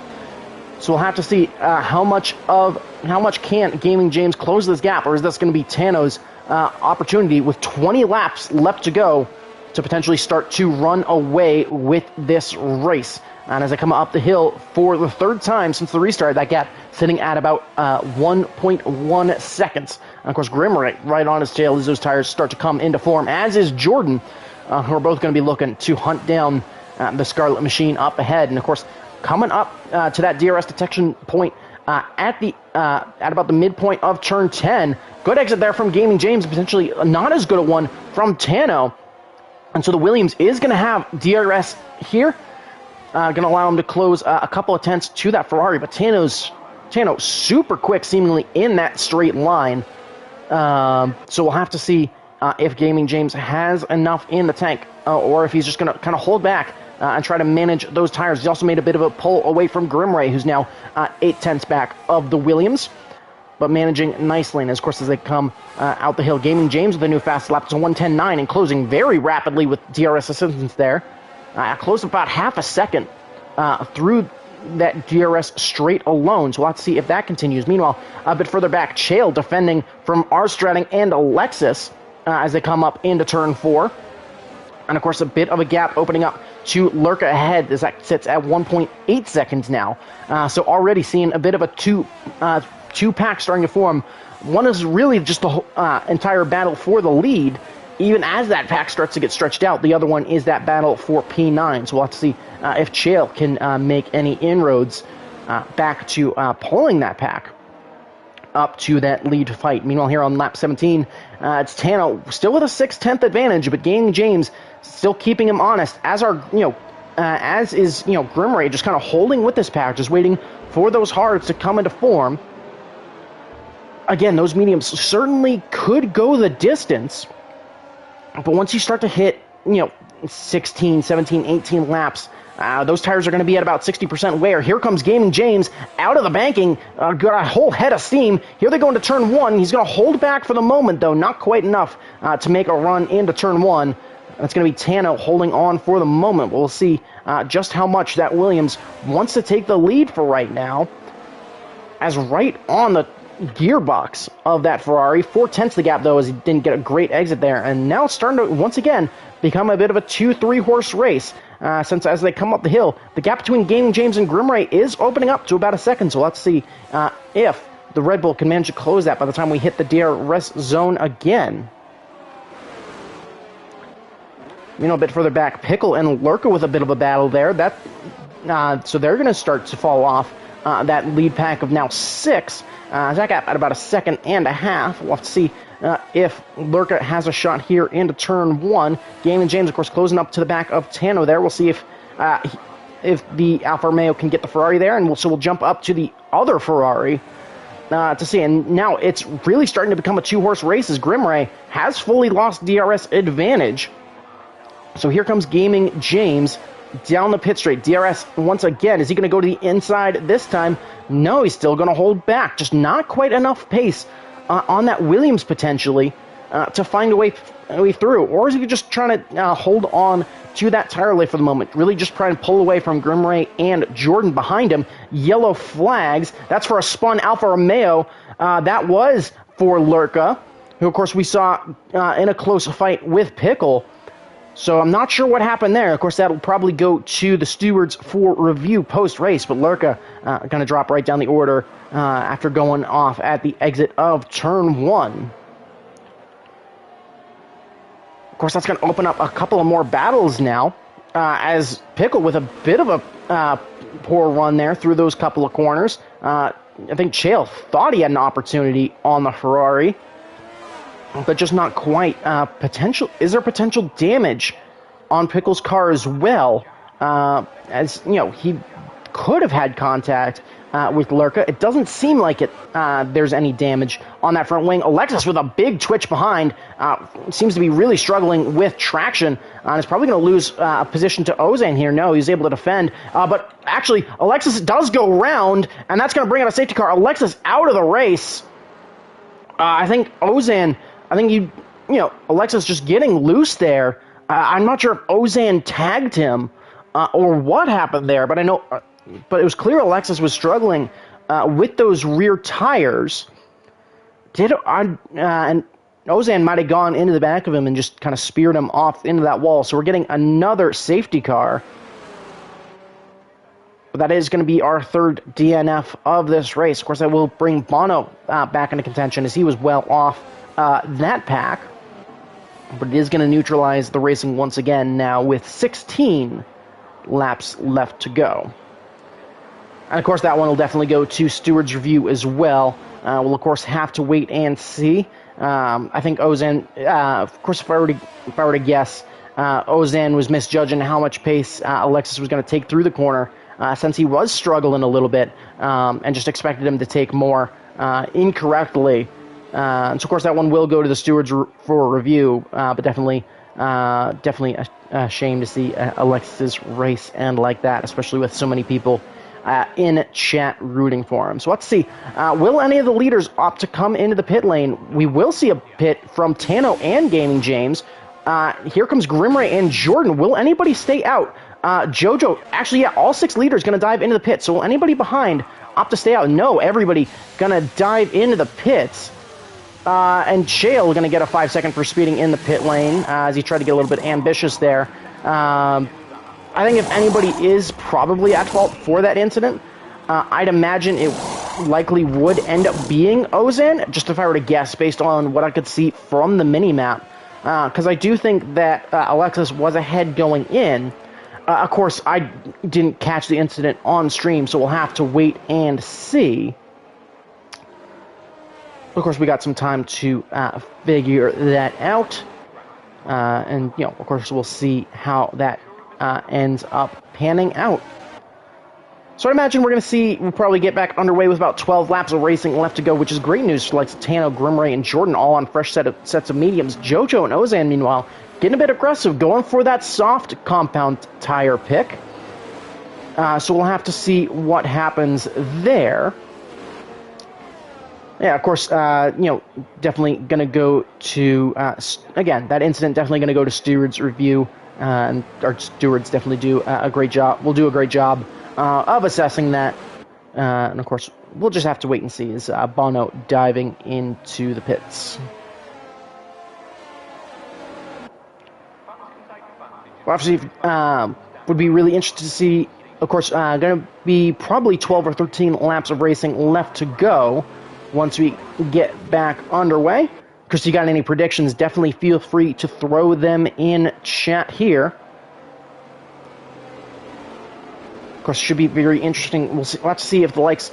So we'll have to see how much can Gaming James close this gap, or is this going to be Tano's opportunity with 20 laps left to go to potentially start to run away with this race. And as I come up the hill for the 3rd time since the restart, that gap sitting at about 1.1 seconds. And of course, Grimray right on his tail as those tires start to come into form, as is Jordan, who are both going to be looking to hunt down the Scarlet Machine up ahead. And of course, coming up to that DRS detection point at about the midpoint of turn 10. Good exit there from Gaming James, potentially not as good a one from Tano. And so the Williams is going to have DRS here. Going to allow him to close a couple of tenths to that Ferrari. But Tano super quick seemingly in that straight line. So we'll have to see if Gaming James has enough in the tank or if he's just going to kind of hold back and try to manage those tires. He also made a bit of a pull away from Grimray, who's now 8 tenths back of the Williams, but managing nicely. And of course, as they come out the hill, Gaming James with a new fast lap. It's a 1:10.9 and closing very rapidly with DRS assistance there. Close about half a second through that DRS straight alone. So we'll have to see if that continues. Meanwhile, a bit further back, Chael defending from Arstrading and Alexis as they come up into turn 4. And of course, a bit of a gap opening up to lurk ahead as that sits at 1.8 seconds now. So already seeing a bit of a two pack starting to form. One is really just the whole, entire battle for the lead. Even as that pack starts to get stretched out, the other one is that battle for P9. So we'll have to see if Chael can make any inroads back to pulling that pack up to that lead fight. Meanwhile, here on lap 17, it's Tano still with a 6/10 advantage, but Gaming James still keeping him honest. As as is Grimray, just kind of holding with this pack, just waiting for those hards to come into form. Again, those mediums certainly could go the distance, but once you start to hit 16, 17, 18 laps, Those tires are going to be at about 60% wear. Here comes Gaming James out of the banking, got a whole head of steam. Here they go into turn 1. He's going to hold back for the moment, though, not quite enough to make a run into turn 1. That's going to be Tano holding on for the moment. We'll see just how much that Williams wants to take the lead for right now, as right on the gearbox of that Ferrari. 4/10 the gap, though, as he didn't get a great exit there. And now it's starting to, once again, become a bit of a 2-3 horse race. Since as they come up the hill, the gap between Gaming James and Grimray is opening up to about a second. So let's see if the Red Bull can manage to close that by the time we hit the DRS zone again. You know, a bit further back, Pickle and Lurka with a bit of a battle there. So they're going to start to fall off that lead pack of now 6. That gap at about a second and a half. We'll have to see if Lurka has a shot here into turn 1. Gaming James, of course, closing up to the back of Tano there. We'll see if the Alfa Romeo can get the Ferrari there, and we'll jump up to the other Ferrari to see. And now it's really starting to become a 2-horse race as Grimray has fully lost DRS advantage. So here comes Gaming James down the pit straight. DRS once again. Is he going to go to the inside this time? No, he's still going to hold back. Just not quite enough pace on that Williams potentially to find a way through. Or is he just trying to hold on to that tire lift for the moment? Really just trying to pull away from Grimray and Jordan behind him. Yellow flags. That's for a spun Alfa Romeo. That was for Lurka, who of course we saw in a close fight with Pickle. So I'm not sure what happened there. Of course, that'll probably go to the stewards for review post-race, but Lurka going to drop right down the order after going off at the exit of turn 1. Of course, that's going to open up a couple of more battles now, as Pickle with a bit of a poor run there through those couple of corners. I think Chael thought he had an opportunity on the Ferrari, but just not quite. Is there potential damage on Pickle's car as well? As you know, he could have had contact with Lurka. It doesn't seem like there's any damage on that front wing. Alexis with a big twitch behind seems to be really struggling with traction, and is probably going to lose a position to Ozan here. No, he's able to defend, but actually Alexis does go round, and that's going to bring out a safety car. Alexis out of the race. I think Ozan. Alexis just getting loose there. I'm not sure if Ozan tagged him or what happened there, but but it was clear Alexis was struggling with those rear tires. And Ozan might have gone into the back of him and just kind of speared him off into that wall. So we're getting another safety car. But that is going to be our third DNF of this race. Of course, that will bring Bono back into contention as he was well off that pack, but it is going to neutralize the racing once again now with 16 laps left to go. And of course that one will definitely go to Stewards Review as well. We'll of course have to wait and see. I think Ozan, of course if I were to guess, Ozan was misjudging how much pace Alexis was going to take through the corner, since he was struggling a little bit, and just expected him to take more incorrectly. So of course that one will go to the stewards for review, but definitely a shame to see Alexis's race end like that, especially with so many people in chat rooting for him. So let's see, will any of the leaders opt to come into the pit lane? We will see a pit from Tano and Gaming James. Here comes Grimray and Jordan. Will anybody stay out? Jojo, actually, yeah, all 6 leaders going to dive into the pit. So will anybody behind opt to stay out? No, everybody going to dive into the pits. And Chael going to get a 5-second for speeding in the pit lane as he tried to get a little bit ambitious there. I think if anybody is probably at fault for that incident, I'd imagine it likely would end up being Ozan, just if I were to guess based on what I could see from the mini-map. Because I do think that Alexis was ahead going in. Of course, I didn't catch the incident on stream, so we'll have to wait and see. Of course, we got some time to figure that out. And, of course, we'll see how that ends up panning out. So I imagine we'll probably get back underway with about 12 laps of racing left to go, which is great news for Tano, Grimray, and Jordan, all on fresh sets of mediums. Jojo and Ozan, meanwhile, getting a bit aggressive, going for that soft compound tire pick. So we'll have to see what happens there. Yeah, of course, definitely going to go to, again, that incident definitely going to go to Steward's review, and our stewards definitely do a great job. We'll do a great job of assessing that, and of course, we'll just have to wait and see as Bono diving into the pits. Well, obviously, would be really interested to see, of course, going to be probably 12 or 13 laps of racing left to go once we get back underway. Of course, you got any predictions, definitely feel free to throw them in chat here. Of course, should be very interesting. We'll have to see if the likes,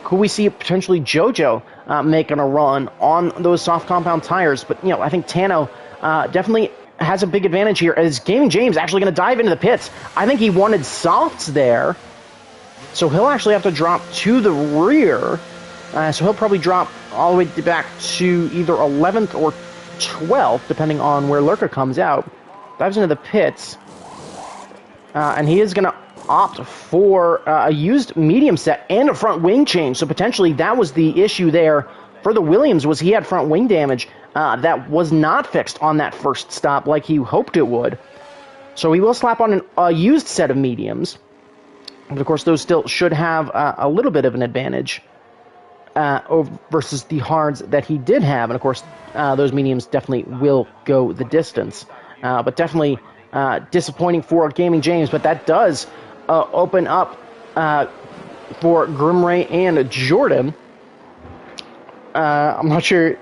could we see potentially JoJo making a run on those soft compound tires? But, I think Tano definitely has a big advantage here, as Gaming James actually going to dive into the pits. I think he wanted softs there, so he'll actually have to drop to the rear. So he'll probably drop all the way back to either 11th or 12th, depending on where Lurker comes out. Dives into the pits, and he is going to opt for a used medium set and a front wing change. So potentially that was the issue there for the Williams, was he had front wing damage that was not fixed on that first stop like he hoped it would. So he will slap on a used set of mediums. But of course, those still should have a little bit of an advantage versus the hards that he did have. And of course, those mediums definitely will go the distance. But definitely disappointing for Gaming James. But that does open up for Grimray and Jordan. I'm not sure,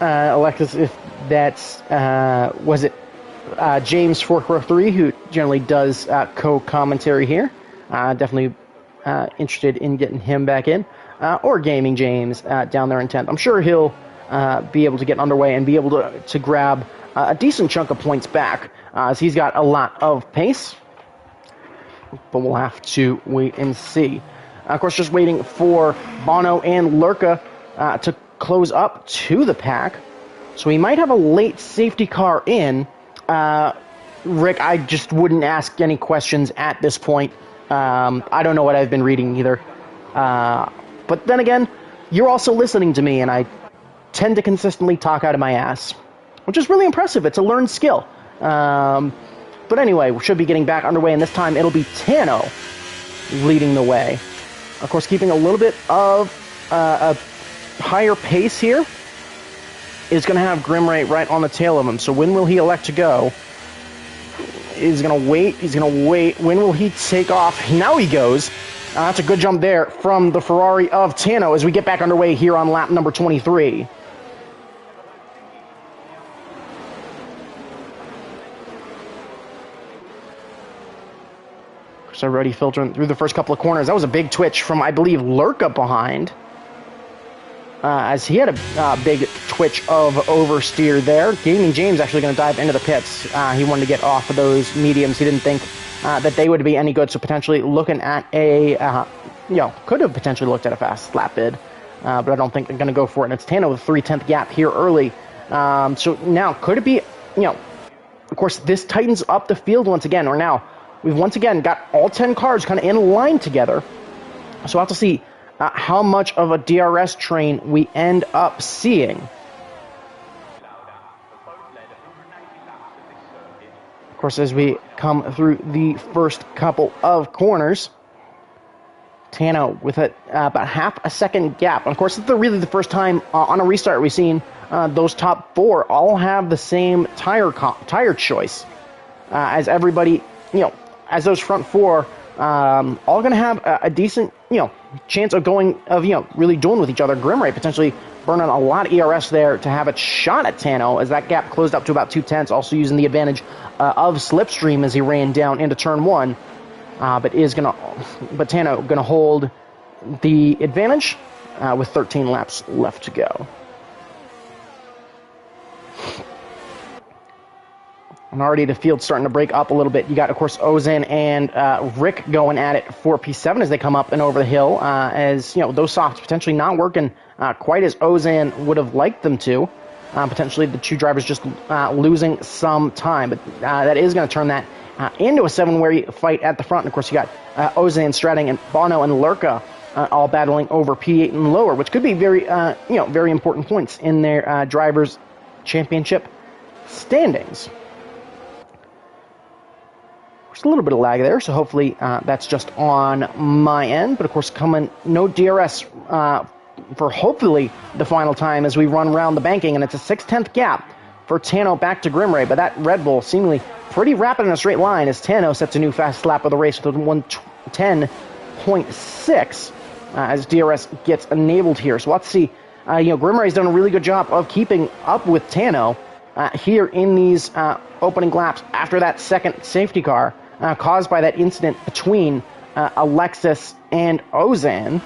Alexis, if that's, was it James 443 who generally does co-commentary here. Definitely interested in getting him back in. Or Gaming James down there in 10th. I'm sure he'll be able to get underway and be able to grab a decent chunk of points back, as he's got a lot of pace. But we'll have to wait and see. Of course, just waiting for Bono and Lurka to close up to the pack. So he might have a late safety car in. Rick, I just wouldn't ask any questions at this point. I don't know what I've been reading either. But then again, you're also listening to me, and I tend to consistently talk out of my ass, which is really impressive. It's a learned skill. But anyway, we should be getting back underway, and this time it'll be Tano leading the way. Of course, keeping a little bit of a higher pace here is going to have Grimray right on the tail of him. So when will he elect to go? He's going to wait. He's going to wait. When will he take off? Now he goes. That's a good jump there from the Ferrari of Tano as we get back underway here on lap number 23. So already filtering through the first couple of corners. That was a big twitch from, I believe, Lurka behind. As he had a big twitch of oversteer there. Gaming James actually going to dive into the pits. He wanted to get off of those mediums. He didn't think that they would be any good. So potentially looking at could have potentially looked at a fast lap bid. But I don't think they're going to go for it. And it's Tano with a 3/10 gap here early. So now, could it be, of course, this tightens up the field once again. Or now, we've once again got all 10 cars kind of in line together. So we'll have to see how much of a DRS train we end up seeing. Of course, as we come through the first couple of corners, Tano with about half a second gap. And of course, it's really the first time on a restart we've seen those top four all have the same tire choice. As everybody, as those front four all going to have a decent, chance of really dueling with each other. Grimray potentially burning a lot of ERS there to have a shot at Tano as that gap closed up to about 2/10, also using the advantage of Slipstream as he ran down into turn one. But Tano going to hold the advantage with 13 laps left to go. And already the field's starting to break up a little bit. You got, of course, Ozan and Rick going at it for P7 as they come up and over the hill. As, those softs potentially not working quite as Ozan would have liked them to. Potentially the two drivers just losing some time. But that is going to turn that into a seven-way fight at the front. And of course, you got Ozan, Stratting, and Bono and Lurka all battling over P8 and lower, which could be very, very important points in their drivers' championship standings. There's a little bit of lag there, so hopefully that's just on my end. But of course, coming no DRS for hopefully the final time as we run around the banking, and it's a 6/10 gap for Tano back to Grimray. But that Red Bull seemingly pretty rapid in a straight line as Tano sets a new fast lap of the race with a 110.6 as DRS gets enabled here. So let's see. Grimray's done a really good job of keeping up with Tano here in these opening laps after that second safety car caused by that incident between Alexis and Ozan.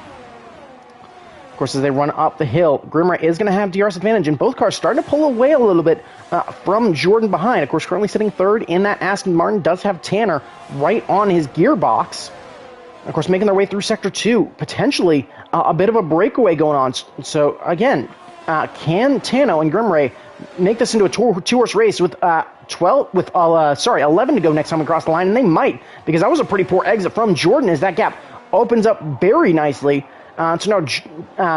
Of course, as they run up the hill, Grimray is going to have DRS advantage, and both cars starting to pull away a little bit from Jordan behind. Of course, currently sitting third in that Aston Martin does have Tanner right on his gearbox. Of course, making their way through Sector 2, potentially a bit of a breakaway going on. So, again, can Tano and Grimray make this into a two-horse race with 11 to go next time we cross the line? And they might, because that was a pretty poor exit from Jordan as that gap opens up very nicely. So now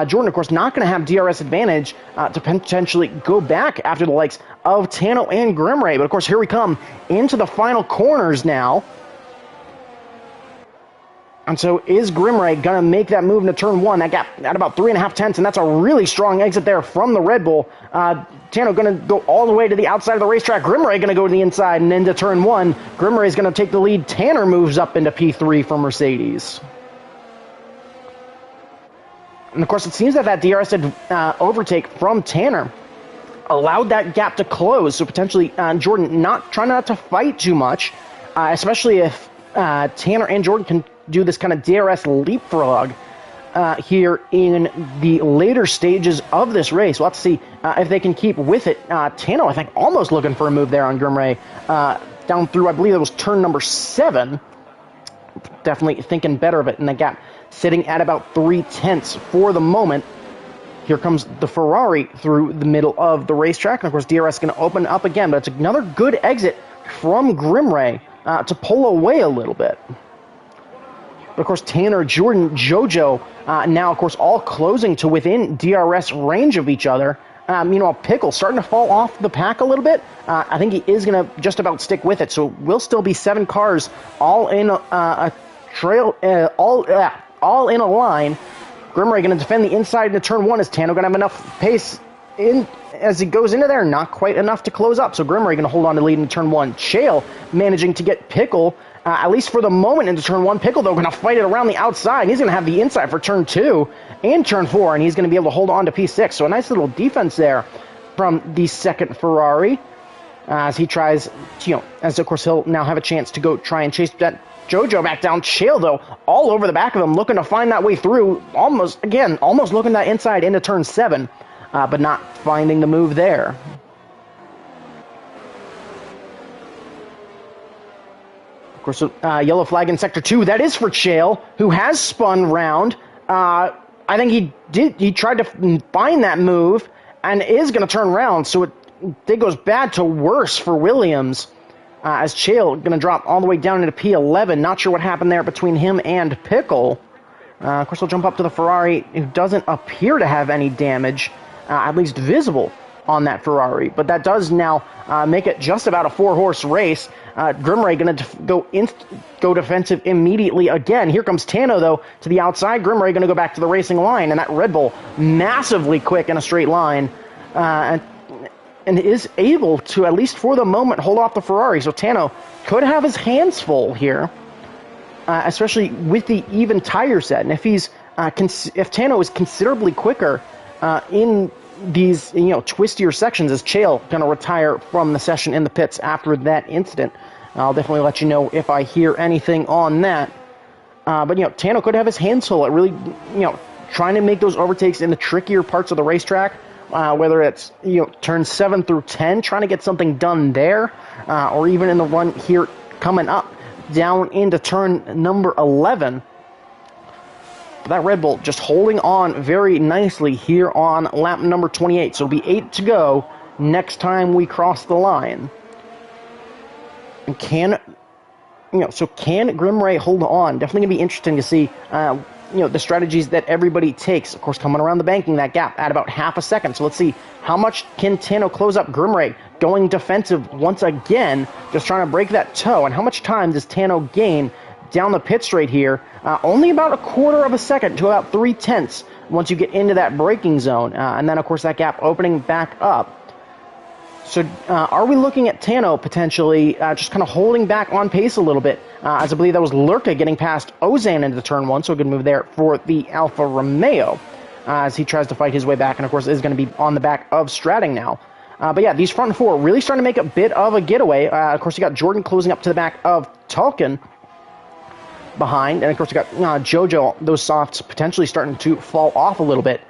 Jordan, of course, not going to have DRS advantage to potentially go back after the likes of Tano and Grimray. But, of course, here we come into the final corners now. And so is Grimray going to make that move into turn one? That gap at about 3.5 tenths, and that's a really strong exit there from the Red Bull. Tano going to go all the way to the outside of the racetrack. Grimray going to go to the inside and into turn one. Grimray is going to take the lead. Tanner moves up into P3 for Mercedes. And, of course, it seems that DRS overtake from Tanner allowed that gap to close. So potentially Jordan trying not to fight too much, especially if Tanner and Jordan can do this kind of DRS leapfrog here in the later stages of this race. We'll have to see if they can keep with it. Tano, I think, almost looking for a move there on Grimray down through, I believe it was turn number 7. Definitely thinking better of it in the gap, sitting at about 3/10 for the moment. Here comes the Ferrari through the middle of the racetrack. And, of course, DRS is going to open up again, but it's another good exit from Grimray to pull away a little bit. But, of course, Tanner, Jordan, Jojo, now, of course, all closing to within DRS range of each other. Pickle starting to fall off the pack a little bit. I think he is going to just about stick with it. So we'll still be 7 cars all in a trail, all in a line. Grimray going to defend the inside into turn one. Is Tano going to have enough pace in as he goes into there? Not quite enough to close up. So Grimray going to hold on to lead in turn one. Chael managing to get Pickle, at least for the moment, into turn one. Pickle, though, going to fight it around the outside. He's going to have the inside for turn 2 and turn 4, and he's going to be able to hold on to P6. So a nice little defense there from the second Ferrari as he tries, as of course he'll now have a chance to go try and chase that Jojo back down. Chael, though, all over the back of him, looking to find that way through. Almost looking that inside into turn 7, but not finding the move there. Of course, yellow flag in Sector 2. That is for Chael, who has spun round. I think he tried to find that move and is going to turn around, so it goes bad to worse for Williams. As Chael going to drop all the way down into P11. Not sure what happened there between him and Pickle. Of course, we'll jump up to the Ferrari, who doesn't appear to have any damage, at least visible, on that Ferrari. But that does now make it just about a 4-horse race. Grimray going to go defensive immediately again. Here comes Tano, though, to the outside. Grimray going to go back to the racing line, and that Red Bull massively quick in a straight line. And is able to, at least for the moment, hold off the Ferrari. So Tano could have his hands full here, especially with the even tire set. And if Tano is considerably quicker in these twistier sections, as Chael going to retire from the session in the pits after that incident, I'll definitely let you know if I hear anything on that. But Tano could have his hands full at really trying to make those overtakes in the trickier parts of the racetrack. Whether it's turns 7 through 10, trying to get something done there, or even in the run here coming up down into turn number 11. But that Red Bull just holding on very nicely here on lap number 28. So it'll be 8 to go next time we cross the line. And can So can Grimray hold on? Definitely going to be interesting to see, the strategies that everybody takes. Of course, coming around the banking, that gap at about half a second. So let's see, how much can Tano close up Grimray? Going defensive once again, just trying to break that toe. And how much time does Tano gain down the pit straight here? Only about a quarter of a second to about 3/10 once you get into that braking zone. And then, of course, that gap opening back up. So are we looking at Tano potentially just kind of holding back on pace a little bit? As I believe that was Lurka getting past Ozan into turn one, so a good move there for the Alfa Romeo as he tries to fight his way back, and of course is going to be on the back of Stratting now. But yeah, these front four really starting to make a bit of a getaway. Of course, you got Jordan closing up to the back of Tolkien behind, and of course you got Jojo, those softs potentially starting to fall off a little bit.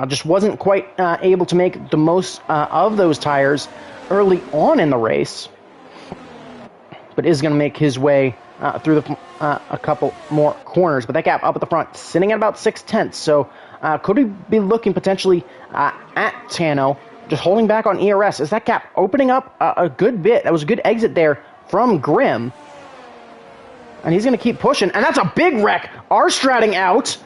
Just wasn't quite able to make the most of those tires early on in the race, but is going to make his way through a couple more corners. But that gap up at the front, sitting at about 6/10. So could we be looking potentially at Tano, just holding back on ERS? Is that gap opening up a good bit? That was a good exit there from Grim. And he's going to keep pushing. And that's a big wreck. R-Stratting out.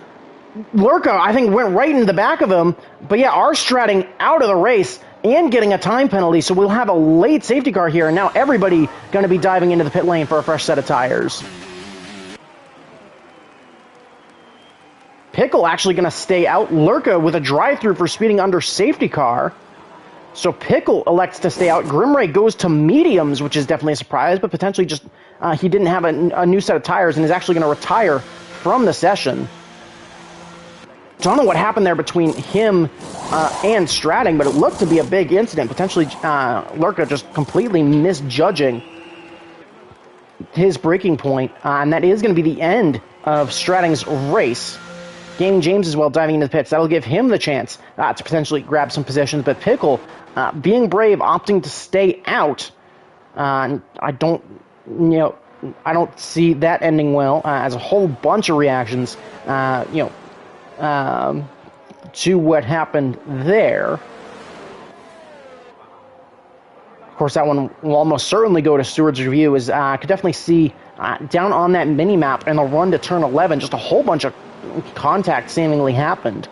Lurka, I think, went right into the back of him. But yeah, R-Stratting out of the race and getting a time penalty. So we'll have a late safety car here. And now everybody going to be diving into the pit lane for a fresh set of tires. Pickle actually going to stay out. Lurka with a drive-through for speeding under safety car. So Pickle elects to stay out. Grimray goes to mediums, which is definitely a surprise, but potentially just he didn't have a new set of tires and is actually going to retire from the session. Don't know what happened there between him and Stratting, but it looked to be a big incident. Potentially Lurka just completely misjudging his braking point, and that is going to be the end of Stratting's race. Gaining James as well, diving into the pits. That'll give him the chance to potentially grab some positions, but Pickle, being brave, opting to stay out. I don't see that ending well, as a whole bunch of reactions, to what happened there. Of course, that one will almost certainly go to Steward's review, as I could definitely see down on that mini-map in the run to turn 11, just a whole bunch of contact seemingly happened.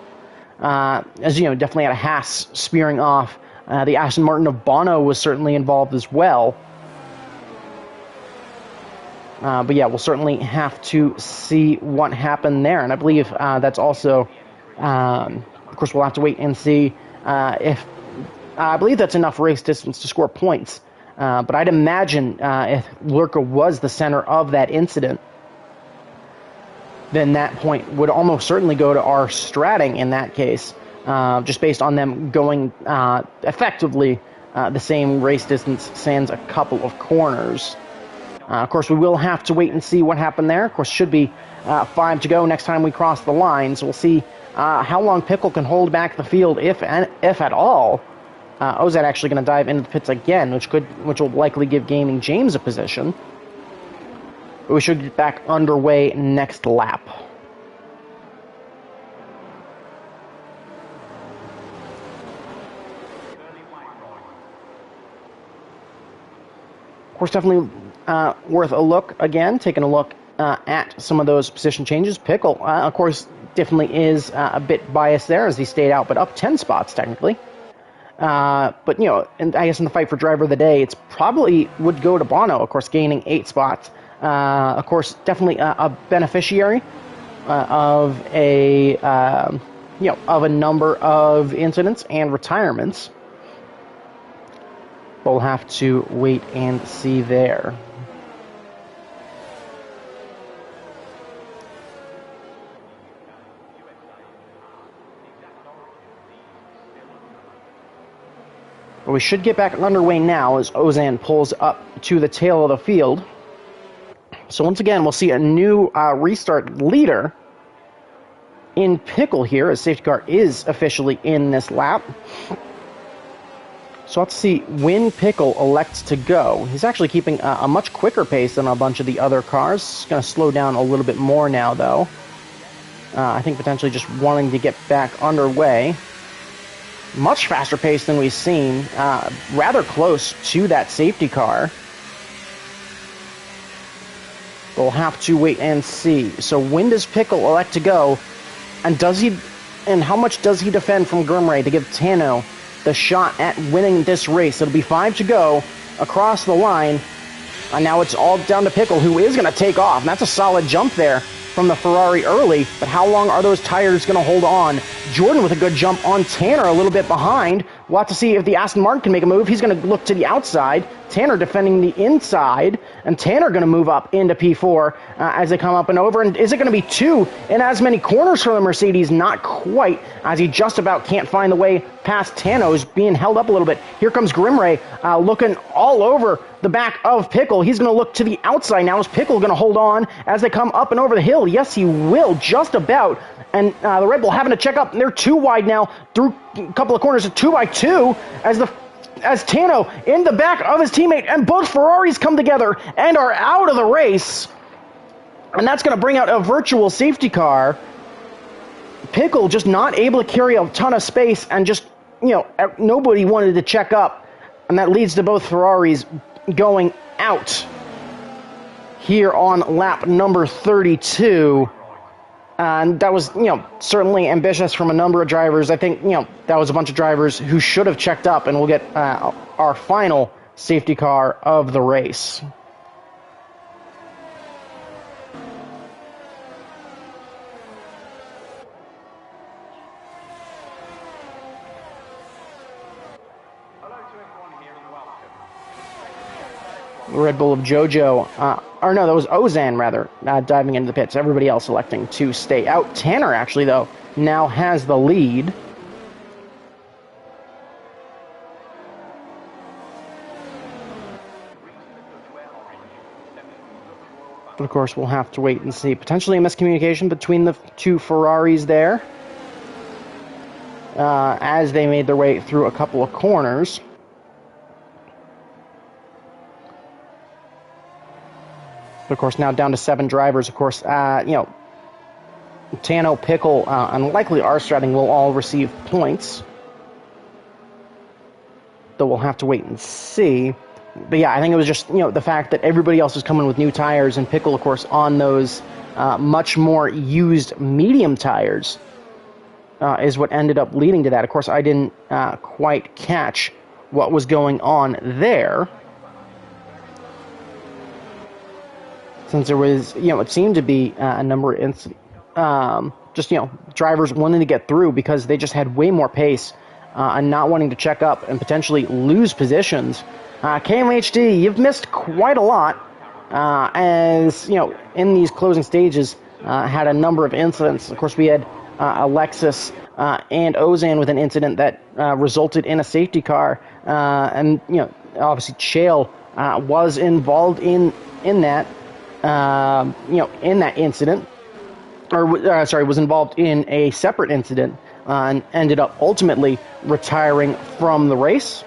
As you know, definitely had a Haas spearing off. The Aston Martin of Bono was certainly involved as well. But yeah, we'll certainly have to see what happened there. And I believe that's also, of course, we'll have to wait and see if, I believe that's enough race distance to score points. But I'd imagine if Lurka was the center of that incident, then that point would almost certainly go to our Stratting in that case, just based on them going effectively the same race distance sans a couple of corners. Of course, we will have to wait and see what happened there. Of course, should be 5 to go next time we cross the line, so we'll see how long Pickle can hold back the field, if at all. Ozad actually going to dive into the pits again, which will likely give Gaming James a position. But we should get back underway next lap. Of course, definitely worth a look again, taking a look at some of those position changes. Pickle, of course, definitely is a bit biased there as he stayed out, but up 10 spots technically. But, and I guess in the fight for driver of the day, it's probably would go to Bono, of course, gaining 8 spots. Of course, definitely a beneficiary of of a number of incidents and retirements. But we'll have to wait and see there. But we should get back underway now as Ozan pulls up to the tail of the field. So once again, we'll see a new restart leader in Pickle here, as safety car is officially in this lap. So let's see when Pickle elects to go. He's actually keeping a much quicker pace than a bunch of the other cars. He's going to slow down a little bit more now, though. I think potentially just wanting to get back underway. Much faster pace than we've seen. Rather close to that safety car. We'll have to wait and see. So when does Pickle elect to go? And does he? And how much does he defend from Grimray to give Tano the shot at winning this race? It'll be 5 to go across the line. And now it's all down to Pickle, who is going to take off. And that's a solid jump there from the Ferrari early. But how long are those tires going to hold on? Jordan with a good jump on Tanner, a little bit behind. We'll have to see if the Aston Martin can make a move. He's going to look to the outside. Tanner defending the inside. And Tanner going to move up into P4 as they come up and over. And is it going to be 2 in as many corners for the Mercedes? Not quite, as he just about can't find the way past Tano's, being held up a little bit. Here comes Grimray looking all over the back of Pickle. He's going to look to the outside now. Is Pickle going to hold on as they come up and over the hill? Yes, he will, just about. And the Red Bull having to check up. They're too wide now through a couple of corners. 2x2 as Tano in the back of his teammate. And both Ferraris come together and are out of the race. And that's going to bring out a virtual safety car. Pickle just not able to carry a ton of space, and just, nobody wanted to check up. And that leads to both Ferraris going out here on lap number 32. And that was, certainly ambitious from a number of drivers. I think, that was a bunch of drivers who should have checked up, and we'll get our final safety car of the race. Red Bull of Jojo, that was Ozan, rather, diving into the pits. Everybody else electing to stay out. Tanner, actually, though, now has the lead. But, of course, we'll have to wait and see. Potentially a miscommunication between the two Ferraris there as they made their way through a couple of corners. But of course, now down to 7 drivers. Of course, Tano, Pickle, and likely Arstrading will all receive points. Though we'll have to wait and see. But yeah, I think it was just, the fact that everybody else is coming with new tires, and Pickle, of course, on those much more used medium tires is what ended up leading to that. Of course, I didn't quite catch what was going on there. Since there was, it seemed to be a number of drivers wanting to get through because they just had way more pace and not wanting to check up and potentially lose positions. KMHD, you've missed quite a lot as, in these closing stages, had a number of incidents. Of course, we had Alexis and Ozan with an incident that resulted in a safety car. And, obviously Chael was involved in that. In that incident, was involved in a separate incident and ended up ultimately retiring from the race.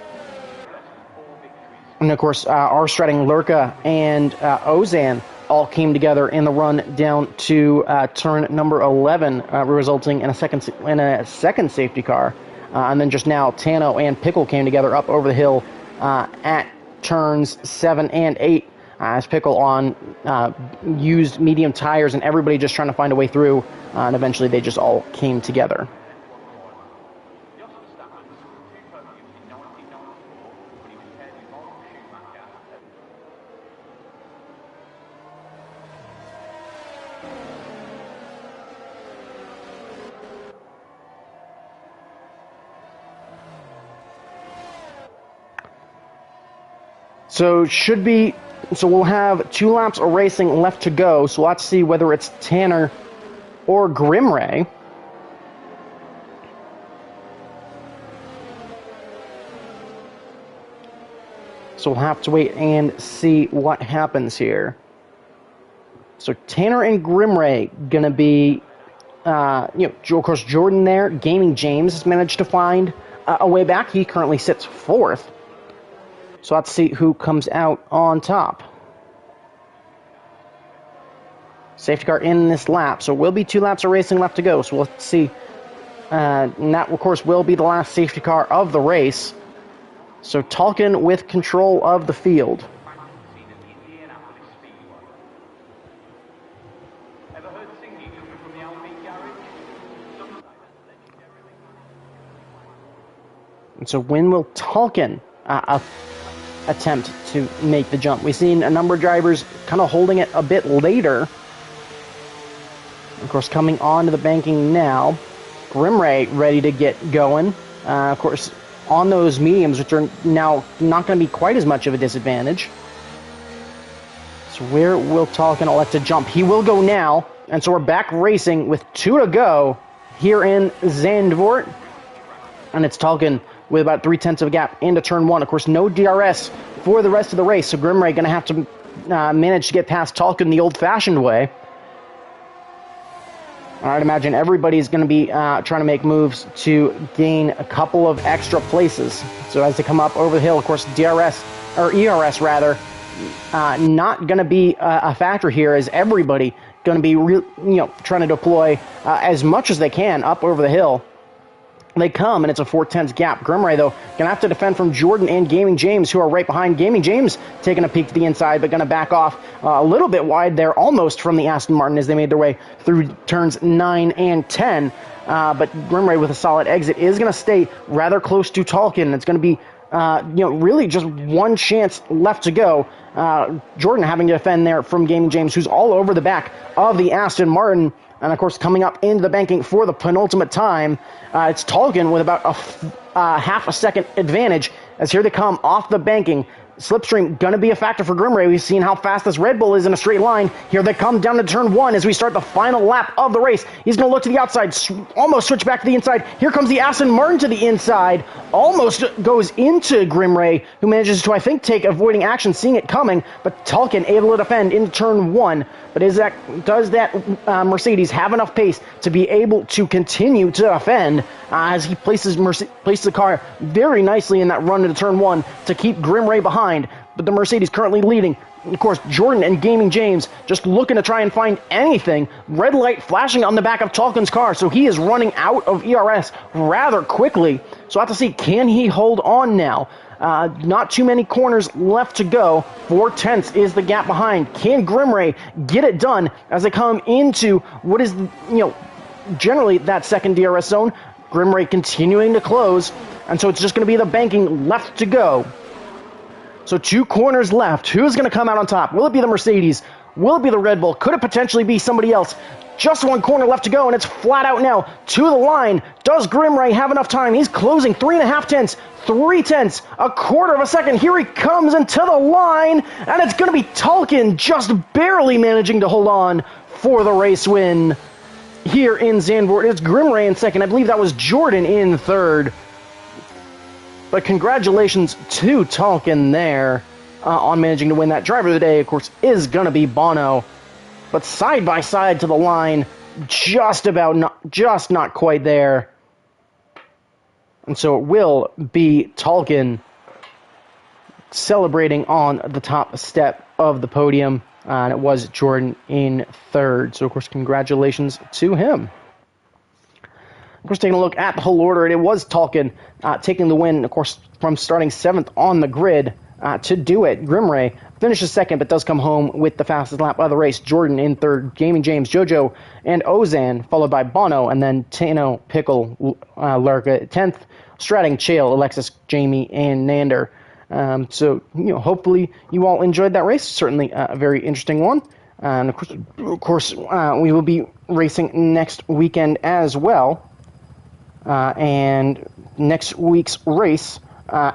And of course, Arstrading, Lurka, and Ozan all came together in the run down to turn number 11, resulting in a second safety car. And then just now, Tano and Pickle came together up over the hill at turns 7 and 8. As Pickle on used medium tires, and everybody just trying to find a way through, and eventually they just all came together. So we'll have 2 laps of racing left to go, so let's see whether it's Tanner or Grimray. So we'll have to wait and see what happens here. So Tanner and Grimray gonna be, of course, Jordan there. Gaming James has managed to find a way back. He currently sits 4th. So let's see who comes out on top. Safety car in this lap. So will be 2 laps of racing left to go. So let's see. And that, of course, will be the last safety car of the race. So Tolkien with control of the field. And so when will Tolkien attempt to make the jump? We've seen a number of drivers kind of holding it a bit later. Of course, coming onto the banking now. Grimray ready to get going. Of course, on those mediums, which are now not going to be quite as much of a disadvantage. So where will Tolkien elect to jump? He will go now. And so we're back racing with 2 to go here in Zandvoort. And it's Tolkien with about 3/10 of a gap into turn 1. Of course, no DRS for the rest of the race. So Grimray going to have to manage to get past Tolkien the old-fashioned way. I'd imagine everybody's going to be trying to make moves to gain a couple of extra places. So as they come up over the hill, of course, DRS, or ERS rather, not going to be a factor here, as everybody going to be trying to deploy as much as they can up over the hill. They come, and it's a 4/10 gap. Grimray, though, going to have to defend from Jordan and Gaming James, who are right behind. Gaming James taking a peek to the inside, but going to back off a little bit wide there, almost from the Aston Martin as they made their way through turns 9 and 10. But Grimray, with a solid exit, is going to stay rather close to Tolkien. It's going to be really just one chance left to go. Jordan having to defend there from Gaming James, who's all over the back of the Aston Martin. And, of course, coming up into the banking for the penultimate time, it's Tolkien with about a half a second advantage, as here they come off the banking. Slipstream going to be a factor for Grimray. We've seen how fast this Red Bull is in a straight line. Here they come down to turn 1 as we start the final lap of the race. He's going to look to the outside, almost switch back to the inside. Here comes the Aston Martin to the inside. Almost goes into Grimray, who manages to, I think, take avoiding action, seeing it coming. But Tolkien able to defend into turn 1. But does that Mercedes have enough pace to be able to continue to defend as he places the car very nicely in that run into turn 1 to keep Grimray behind? But the Mercedes currently leading. Of course, Jordan and Gaming James just looking to try and find anything. Red light flashing on the back of Tolkien's car, so he is running out of ERS rather quickly. So I have to see, can he hold on now? Not too many corners left to go. 4/10 is the gap behind. Can Grimray get it done as they come into what is, generally that second DRS zone? Grimray continuing to close, and so it's just going to be the banking left to go. So 2 corners left. Who's going to come out on top? Will it be the Mercedes? Will it be the Red Bull? Could it potentially be somebody else? Just 1 corner left to go, and it's flat out now to the line. Does Grimray have enough time? He's closing 3.5 tenths, 3/10, a quarter of a second. Here he comes into the line, and it's going to be Tolkien just barely managing to hold on for the race win here in Zandvoort. It's Grimray in second. I believe that was Jordan in third. But congratulations to Tolkien there on managing to win that. Driver of the day, of course, is going to be Bono. But side by side to the line, just not quite there. And so it will be Tolkien celebrating on the top step of the podium. And it was Jordan in third. So, of course, congratulations to him. Of course, taking a look at the whole order, it was Tolkien taking the win, of course, from starting 7th on the grid to do it. Grimray finishes second, but does come home with the fastest lap of the race. Jordan in third, Gaming James, Jojo, and Ozan, followed by Bono, and then Tano, Pickle, Lurka 10th, Stratting, Chael, Alexis, Jamie, and Nander. So, hopefully you all enjoyed that race. Certainly a very interesting one. And, of course, we will be racing next weekend as well. And next week's race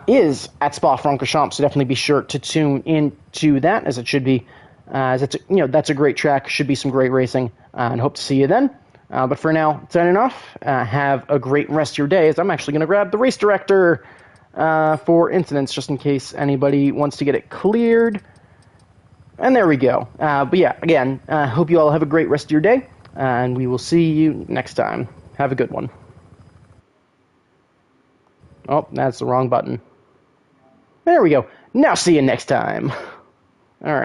is at Spa-Francorchamps, so definitely be sure to tune into that, as it should be. As it's that's a great track, should be some great racing, and hope to see you then. But for now, signing off. Have a great rest of your day, as I'm actually going to grab the race director for incidents, just in case anybody wants to get it cleared. And there we go. But yeah, again, hope you all have a great rest of your day, and we will see you next time. Have a good one. Oh, that's the wrong button. There we go. Now see you next time.